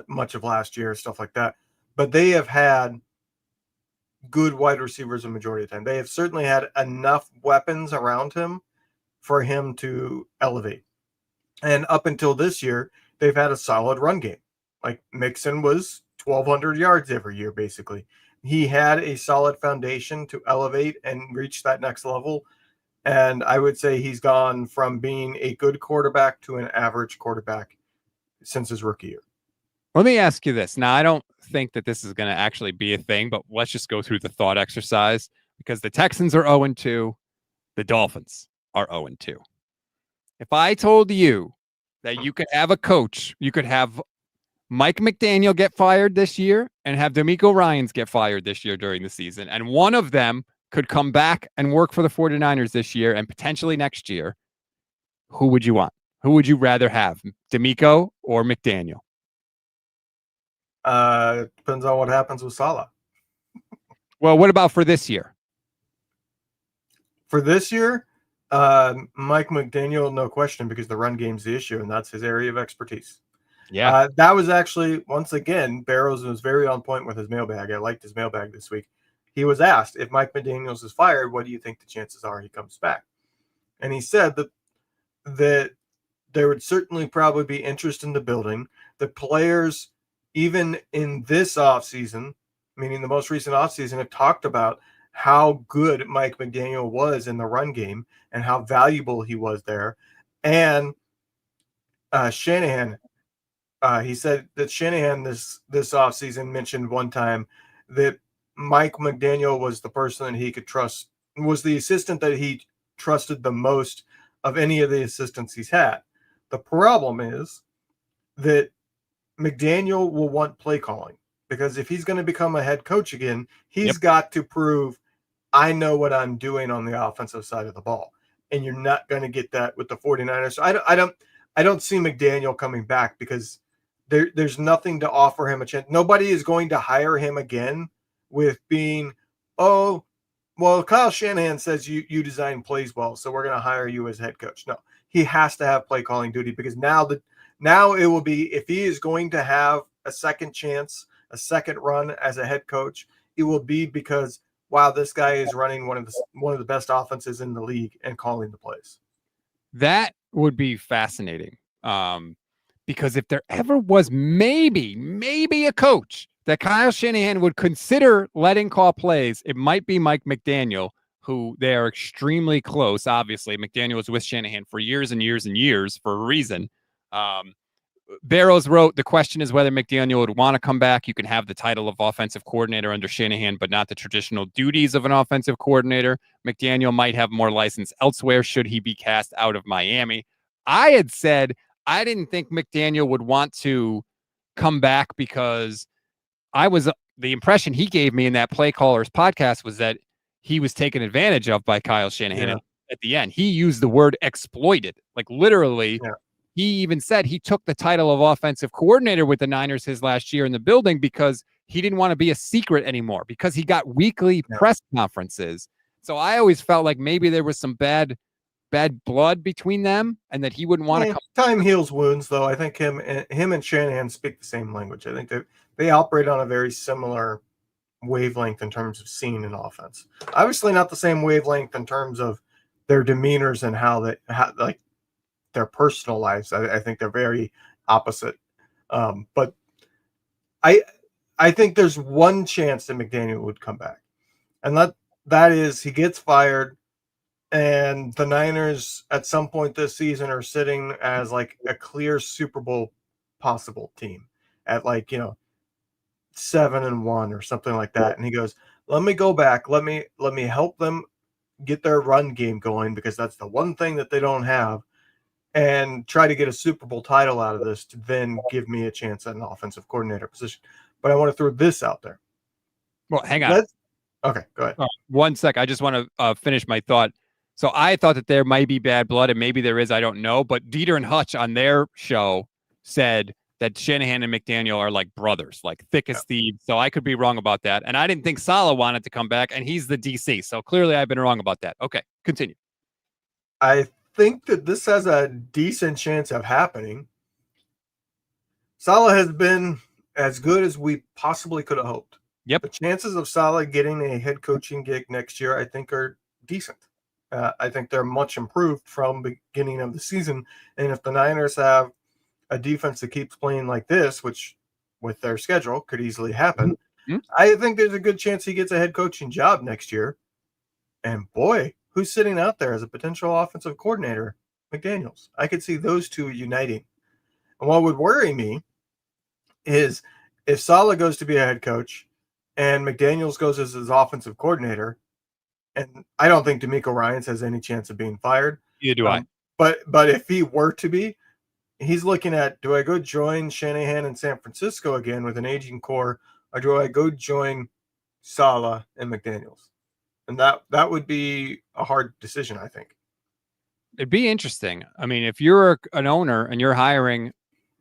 S2: much of last year, stuff like that. But they have had good wide receivers a majority of the time. They have certainly had enough weapons around him for him to elevate. And up until this year, they've had a solid run game. Like Mixon was 1,200 yards every year, basically. He had a solid foundation to elevate and reach that next level. And I would say he's gone from being a good quarterback to an average quarterback since his rookie year.
S1: Let me ask you this. Now, I don't think that this is going to actually be a thing, but let's just go through the thought exercise because the Texans are 0-2. The Dolphins are 0-2. If I told you that you could have a coach, you could have Mike McDaniel get fired this year and have D'Amico Ryans get fired this year during the season, and one of them could come back and work for the 49ers this year and potentially next year, who would you want? Who would you rather have, D'Amico or McDaniel?
S2: Depends on what happens with Saleh.
S1: Well, what about for this year?
S2: For this year, Mike McDaniel, no question, because the run game's the issue, and that's his area of expertise.
S1: Yeah.
S2: That was actually, once again, Barrows was very on point with his mailbag. I liked his mailbag this week. He was asked, if Mike McDaniels is fired, what do you think the chances are he comes back? And he said that there would certainly probably be interest in the building. The players, even in this offseason, meaning the most recent offseason, have talked about how good Mike McDaniel was in the run game and how valuable he was there. And Shanahan, he said that Shanahan this offseason mentioned one time that Mike McDaniel was the person that he could trust, was the assistant that he trusted the most of any of the assistants he's had. The problem is that McDaniel will want play calling because if he's going to become a head coach again, he's got to prove, I know what I'm doing on the offensive side of the ball. And you're not going to get that with the 49ers. So I don't see McDaniel coming back because there's nothing to offer him a chance. Nobody is going to hire him again with being, oh, well, Kyle Shanahan says you design plays well, so we're going to hire you as head coach. No, he has to have play calling duty because now it will be, if he is going to have a second chance, a second run as a head coach, it will be because, wow, this guy is running one of the best offenses in the league and calling the plays.
S1: That would be fascinating. Because if there ever was maybe a coach that Kyle Shanahan would consider letting call plays, it might be Mike McDaniel, who they are extremely close. Obviously, McDaniel was with Shanahan for years and years and years for a reason. Barrows wrote, the question is whether McDaniel would want to come back. You can have the title of offensive coordinator under Shanahan, but not the traditional duties of an offensive coordinator. McDaniel might have more license elsewhere should he be cast out of Miami. I had said I didn't think McDaniel would want to come back because the impression he gave me in that Play Callers podcast was that he was taken advantage of by Kyle Shanahan.
S2: Yeah.
S1: At the end, he used the word exploited, like literally.
S2: Yeah.
S1: He even said he took the title of offensive coordinator with the Niners his last year in the building because he didn't want to be a secret anymore because he got weekly press conferences. So I always felt like maybe there was some bad blood between them and that he wouldn't want to come.
S2: Time heals wounds, though. I think him and Shanahan speak the same language. I think they operate on a very similar wavelength in terms of seeing an offense. Obviously not the same wavelength in terms of their demeanors and how like their personal lives. I think they're very opposite. But I think there's one chance that McDaniel would come back. And that is he gets fired. and the Niners at some point this season are sitting as like a clear Super Bowl possible team at 7-1 or something like that. And he goes, let me go back. Let me help them get their run game going, because that's the one thing that they don't have, and try to get a Super Bowl title out of this to then give me a chance at an offensive coordinator position. But I want to throw this out there.
S1: Well, hang on.
S2: Okay, go ahead.
S1: 1 sec. I just want to finish my thought. So I thought that there might be bad blood, and maybe there is. I don't know. But Dieter and Hutch on their show said that Shanahan and McDaniel are like brothers, like thick as thieves. So I could be wrong about that. And I didn't think Saleh wanted to come back, and he's the DC. So clearly I've been wrong about that. Okay, continue.
S2: I think that this has a decent chance of happening. Saleh has been as good as we possibly could have hoped.
S1: Yep.
S2: The chances of Saleh getting a head coaching gig next year, I think, are decent. I think they're much improved from beginning of the season. And if the Niners have a defense that keeps playing like this, which with their schedule could easily happen, I think there's a good chance he gets a head coaching job next year. And boy, who's sitting out there as a potential offensive coordinator? McDaniels. I could see those two uniting. And what would worry me is if Saleh goes to be a head coach and McDaniels goes as his offensive coordinator, and I don't think DeMeco Ryans has any chance of being fired.
S1: Neither do I.
S2: But if he were to be, he's looking at, do I go join Shanahan in San Francisco again with an aging core, or do I go join Saleh and McDaniels? And that would be a hard decision, I think.
S1: It'd be interesting. I mean, if you're an owner and you're hiring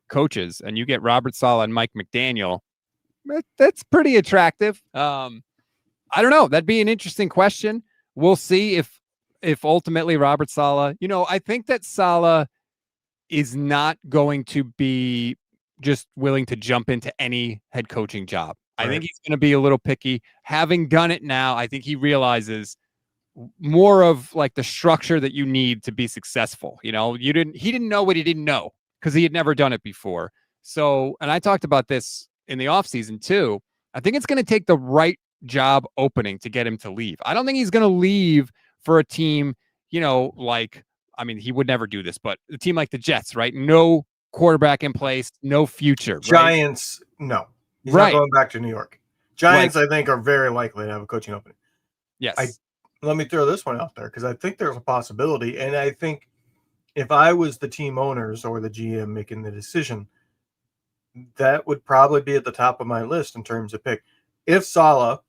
S1: coaches and you get Robert Saleh and Mike McDaniel, that's pretty attractive. I don't know. That'd be an interesting question. We'll see if ultimately Robert Saleh, I think that Saleh is not going to be just willing to jump into any head coaching job. Right. I think he's going to be a little picky. Having done it now, I think he realizes more of like the structure that you need to be successful. He didn't know what he didn't know because he had never done it before. So, and I talked about this in the offseason too. I think it's going to take the right job opening to get him to leave. I don't think he's going to leave for a team, he would never do this, but a team like the Jets, right? No quarterback in place, no future.
S2: Giants, right? No. He's not going back to New York. Giants, I think, are very likely to have a coaching opening.
S1: Yes.
S2: Let me throw this one out there because I think there's a possibility. And I think if I was the team owners or the GM making the decision, that would probably be at the top of my list in terms of pick. If Saleh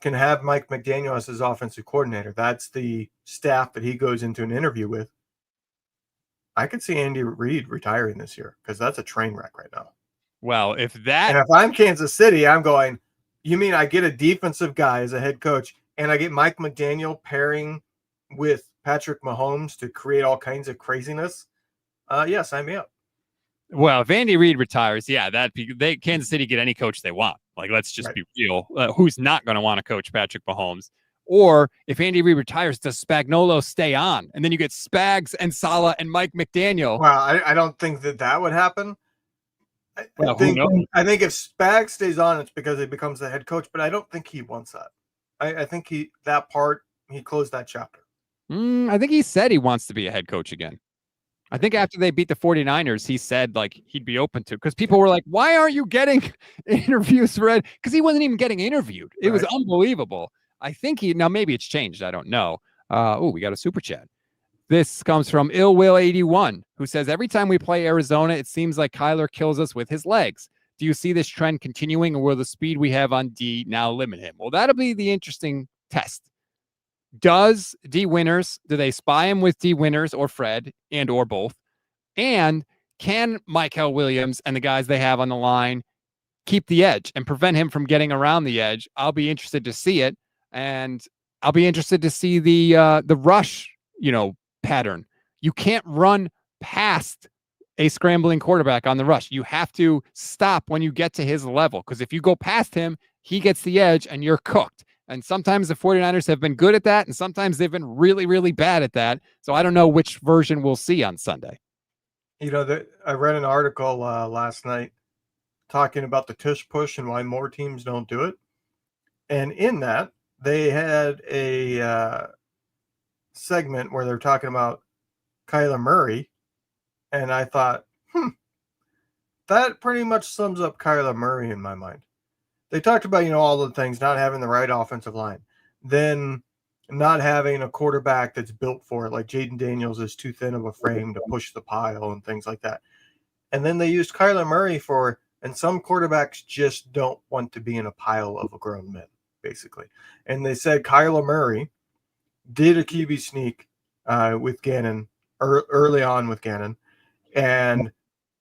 S2: can have Mike McDaniel as his offensive coordinator, that's the staff that he goes into an interview with, I could see Andy Reid retiring this year because that's a train wreck right now.
S1: Well, and
S2: if I'm Kansas City, I'm going, you mean I get a defensive guy as a head coach and I get Mike McDaniel pairing with Patrick Mahomes to create all kinds of craziness? Yeah, sign me up.
S1: Well, if Andy Reid retires, Kansas City get any coach they want. Like, let's just be real. Who's not going to want to coach Patrick Mahomes? Or if Andy Reid retires, does Spagnuolo stay on? And then you get Spags and Saleh and Mike McDaniel.
S2: Well, I don't think that would happen. I think if Spags stays on, it's because he becomes the head coach, but I don't think he wants that. I think he closed that chapter.
S1: I think he said he wants to be a head coach again. I think after they beat the 49ers, he said like he'd be open to, because people were like, why aren't you getting interviews for Ed? Because he wasn't even getting interviewed. It was unbelievable. I think now maybe it's changed. I don't know. We got a super chat. This comes from IllWill81, who says, every time we play Arizona, it seems like Kyler kills us with his legs. Do you see this trend continuing, or will the speed we have on D now limit him? Well, that'll be the interesting test. Does D Winters, do they spy him with D Winters or Fred and or both? And can Michael Williams and the guys they have on the line keep the edge and prevent him from getting around the edge? I'll be interested to see it. And I'll be interested to see the rush, pattern. You can't run past a scrambling quarterback on the rush. You have to stop when you get to his level, because if you go past him, he gets the edge and you're cooked. And sometimes the 49ers have been good at that, and sometimes they've been really, really bad at that. So I don't know which version we'll see on Sunday.
S2: I read an article last night talking about the tush push and why more teams don't do it. And in that, they had a segment where they're talking about Kyler Murray, and I thought, that pretty much sums up Kyler Murray in my mind. They talked about, all the things, not having the right offensive line, then not having a quarterback that's built for it, like Jaden Daniels is too thin of a frame to push the pile and things like that. And then they used Kyler Murray and some quarterbacks just don't want to be in a pile of grown men, basically. And they said Kyler Murray did a QB sneak with Gannon early on with Gannon, and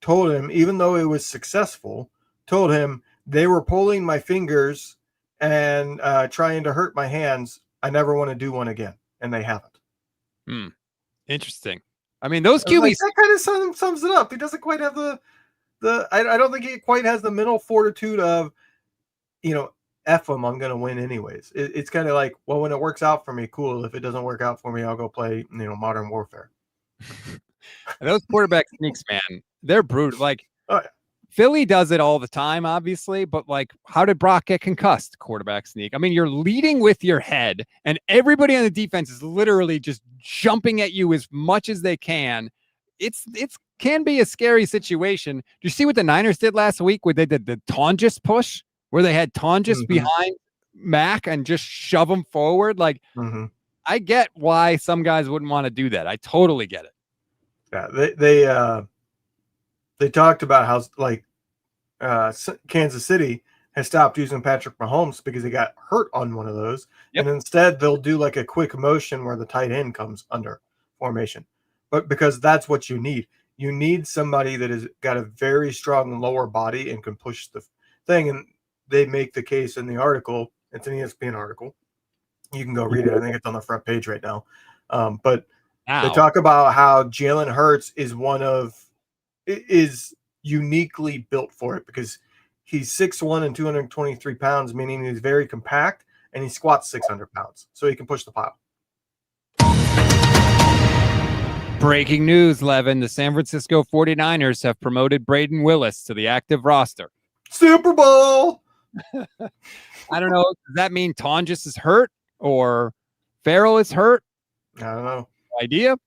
S2: told him, even though it was successful, told him they were pulling my fingers and trying to hurt my hands. I never want to do one again, and they haven't.
S1: Interesting. I mean, those QBs.
S2: That kind of sums it up. He doesn't quite have the. I don't think he quite has the mental fortitude of, F them, I'm going to win anyways. It's kind of like, well, when it works out for me, cool. If it doesn't work out for me, I'll go play, Modern Warfare.
S1: Those quarterback sneaks, man, they're brutal. Like,
S2: oh, yeah.
S1: Philly does it all the time, obviously, but like, how did Brock get concussed? Quarterback sneak. I mean, you're leading with your head, and everybody on the defense is literally just jumping at you as much as they can. It's can be a scary situation. Do you see what the Niners did last week where they did the Tonjes push, where they had Tonjes behind Mac and just shove him forward? Like, I get why some guys wouldn't want to do that. I totally get it.
S2: Yeah, they talked about how, like, Kansas City has stopped using Patrick Mahomes because he got hurt on one of those. Yep. And instead they'll do like a quick motion where the tight end comes under formation. But because that's what you need. You need somebody that has got a very strong lower body and can push the thing. And they make the case in the article. It's an ESPN article. You can go read it. I think it's on the front page right now. But they talk about how Jalen Hurts is uniquely built for it because he's 6'1" and 223 pounds, meaning he's very compact, and he squats 600 pounds, so he can push the pile.
S1: Breaking news, Levin. The San Francisco 49ers have promoted Braden Willis to the active roster.
S2: Super Bowl!
S1: I don't know. Does that mean Tonjes is hurt or Farrell is hurt?
S2: I don't know.
S1: Idea?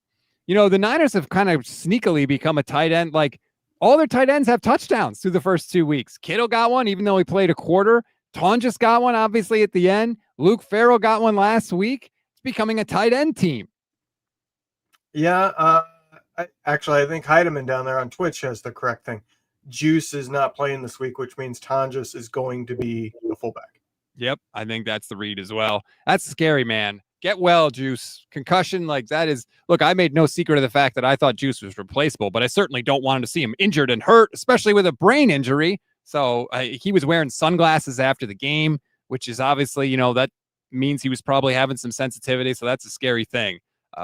S1: The Niners have kind of sneakily become a tight end. Like, all their tight ends have touchdowns through the first 2 weeks. Kittle got one, even though he played a quarter. Tonjes got one, obviously, at the end. Luke Farrell got one last week. It's becoming a tight end team.
S2: Yeah, I think Heidemann down there on Twitch has the correct thing. Juice is not playing this week, which means Tonjes is going to be the fullback.
S1: Yep, I think that's the read as well. That's scary, man. Get well, Juice. Concussion, like that is... Look, I made no secret of the fact that I thought Juice was replaceable, but I certainly don't want to see him injured and hurt, especially with a brain injury. So he was wearing sunglasses after the game, which is obviously, that means he was probably having some sensitivity. So that's a scary thing.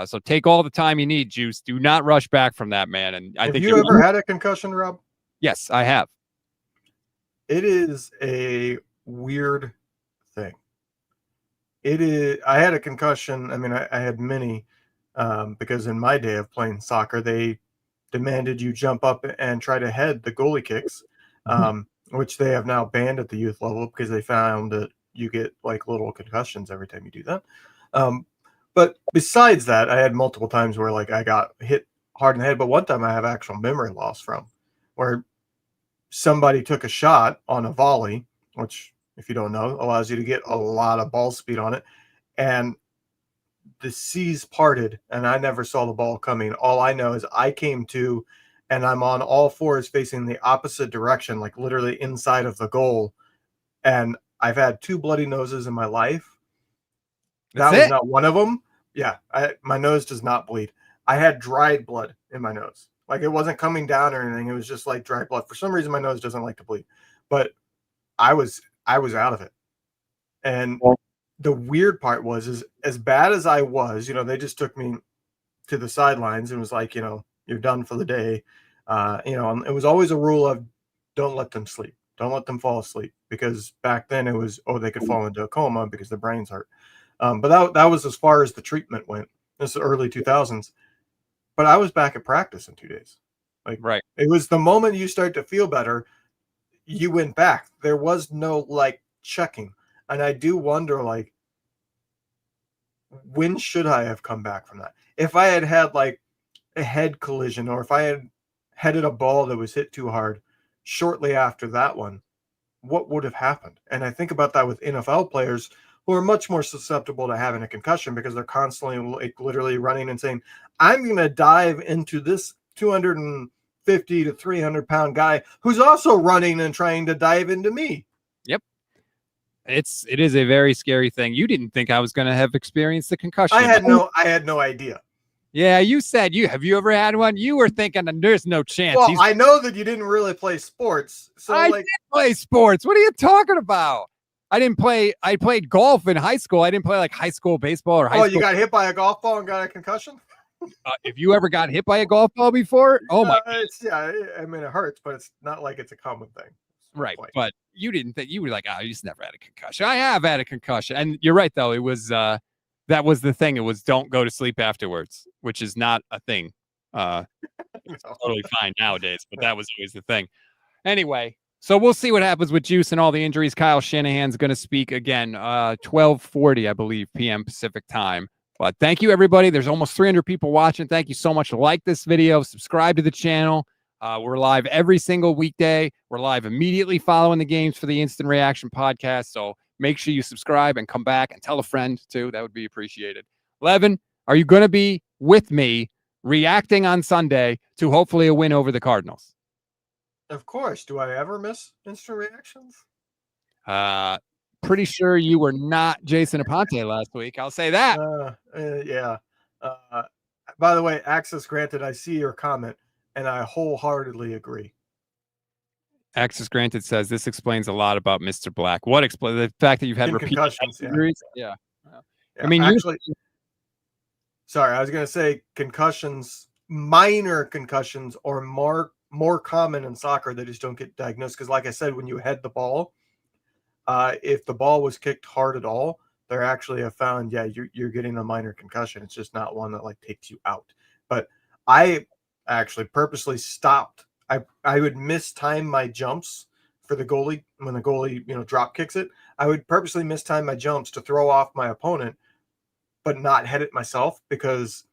S1: So take all the time you need, Juice. Do not rush back from that, man. And I think
S2: you ever had a concussion, Rob?
S1: Yes, I have.
S2: It is a weird thing. It is. I had a concussion. I mean, I had many because in my day of playing soccer, they demanded you jump up and try to head the goalie kicks, which they have now banned at the youth level because they found that you get like little concussions every time you do that. But besides that, I had multiple times where like I got hit hard in the head. But one time I have actual memory loss from where somebody took a shot on a volley, which, if you don't know, allows you to get a lot of ball speed on it. And the seas parted and I never saw the ball coming. All I know is I came to and I'm on all fours facing the opposite direction, like literally inside of the goal. And I've had 2 bloody noses in my life. That was not one of them. Yeah, my nose does not bleed. I had dried blood in my nose. Like it wasn't coming down or anything. It was just like dry blood. For some reason, my nose doesn't like to bleed. But I was out of it. And the weird part is as bad as I was, they just took me to the sidelines and was like, you're done for the day. And it was always a rule of don't let them sleep. Don't let them fall asleep. Because back then it was, they could fall into a coma because their brains hurt. But that was as far as the treatment went. This is early 2000s. But I was back at practice in 2 days. Like,
S1: right.
S2: It was the moment you start to feel better, you went back. There was no like checking. And I do wonder, like, when should I have come back from that? If I had had like a head collision, or if I had headed a ball that was hit too hard shortly after that one, what would have happened? And I think about that with NFL players who are much more susceptible to having a concussion because they're constantly like literally running and saying, I'm going to dive into this 250 to 300-pound guy who's also running and trying to dive into me.
S1: Yep. It is a very scary thing. You didn't think I was going to have experienced the concussion.
S2: I had no idea.
S1: Yeah, you said have you ever had one? You were thinking there's no chance.
S2: Well, I know that you didn't really play sports. So
S1: I did play sports. What are you talking about? I didn't play. I played golf in high school. I didn't play like high school baseball or high school.
S2: You got hit by a golf ball and got a concussion?
S1: If you ever got hit by a golf ball before, oh my God.
S2: I mean, it hurts, but it's not like it's a common thing.
S1: Right. But you didn't think, you were like, you just never had a concussion. I have had a concussion. And you're right, though. It was, that was the thing. It was don't go to sleep afterwards, which is not a thing. It's totally fine nowadays, but that was always the thing. Anyway, so we'll see what happens with Juice and all the injuries. Kyle Shanahan's going to speak again, 12:40, I believe, p.m. Pacific time. But thank you, everybody. There's almost 300 people watching. Thank you so much. Like this video, subscribe to the channel. We're live every single weekday. We're live immediately following the games for the Instant Reaction podcast. So make sure you subscribe and come back and tell a friend too. That would be appreciated. Levin, are you going to be with me reacting on Sunday to hopefully a win over the Cardinals?
S2: Of course. Do I ever miss Instant Reactions?
S1: Pretty sure you were not Jason Aponte last week. I'll say that.
S2: Yeah. By the way, access granted. I see your comment, and I wholeheartedly agree.
S1: Access granted says this explains a lot about Mr. Black. What explains the fact that you've had repeated
S2: concussions?
S1: Injuries? Yeah.
S2: I mean, actually, sorry, I was going to say concussions, minor concussions, or more common in soccer. They just don't get diagnosed because, like I said, when you head the ball, if the ball was kicked hard at all, they actually have found, you're getting a minor concussion. It's just not one that like takes you out. But I actually purposely stopped. I would mistime my jumps for the goalie when the goalie, drop kicks it. I would purposely mistime my jumps to throw off my opponent, but not head it myself, because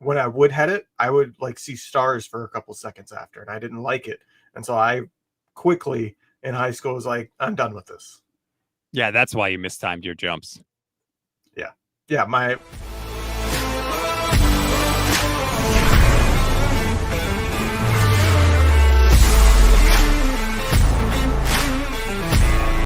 S2: when I would head it, I would like see stars for a couple seconds after, and I didn't like it. And so I quickly in high school was like, I'm done with this.
S1: Yeah, that's why you mistimed your jumps.
S2: Yeah. My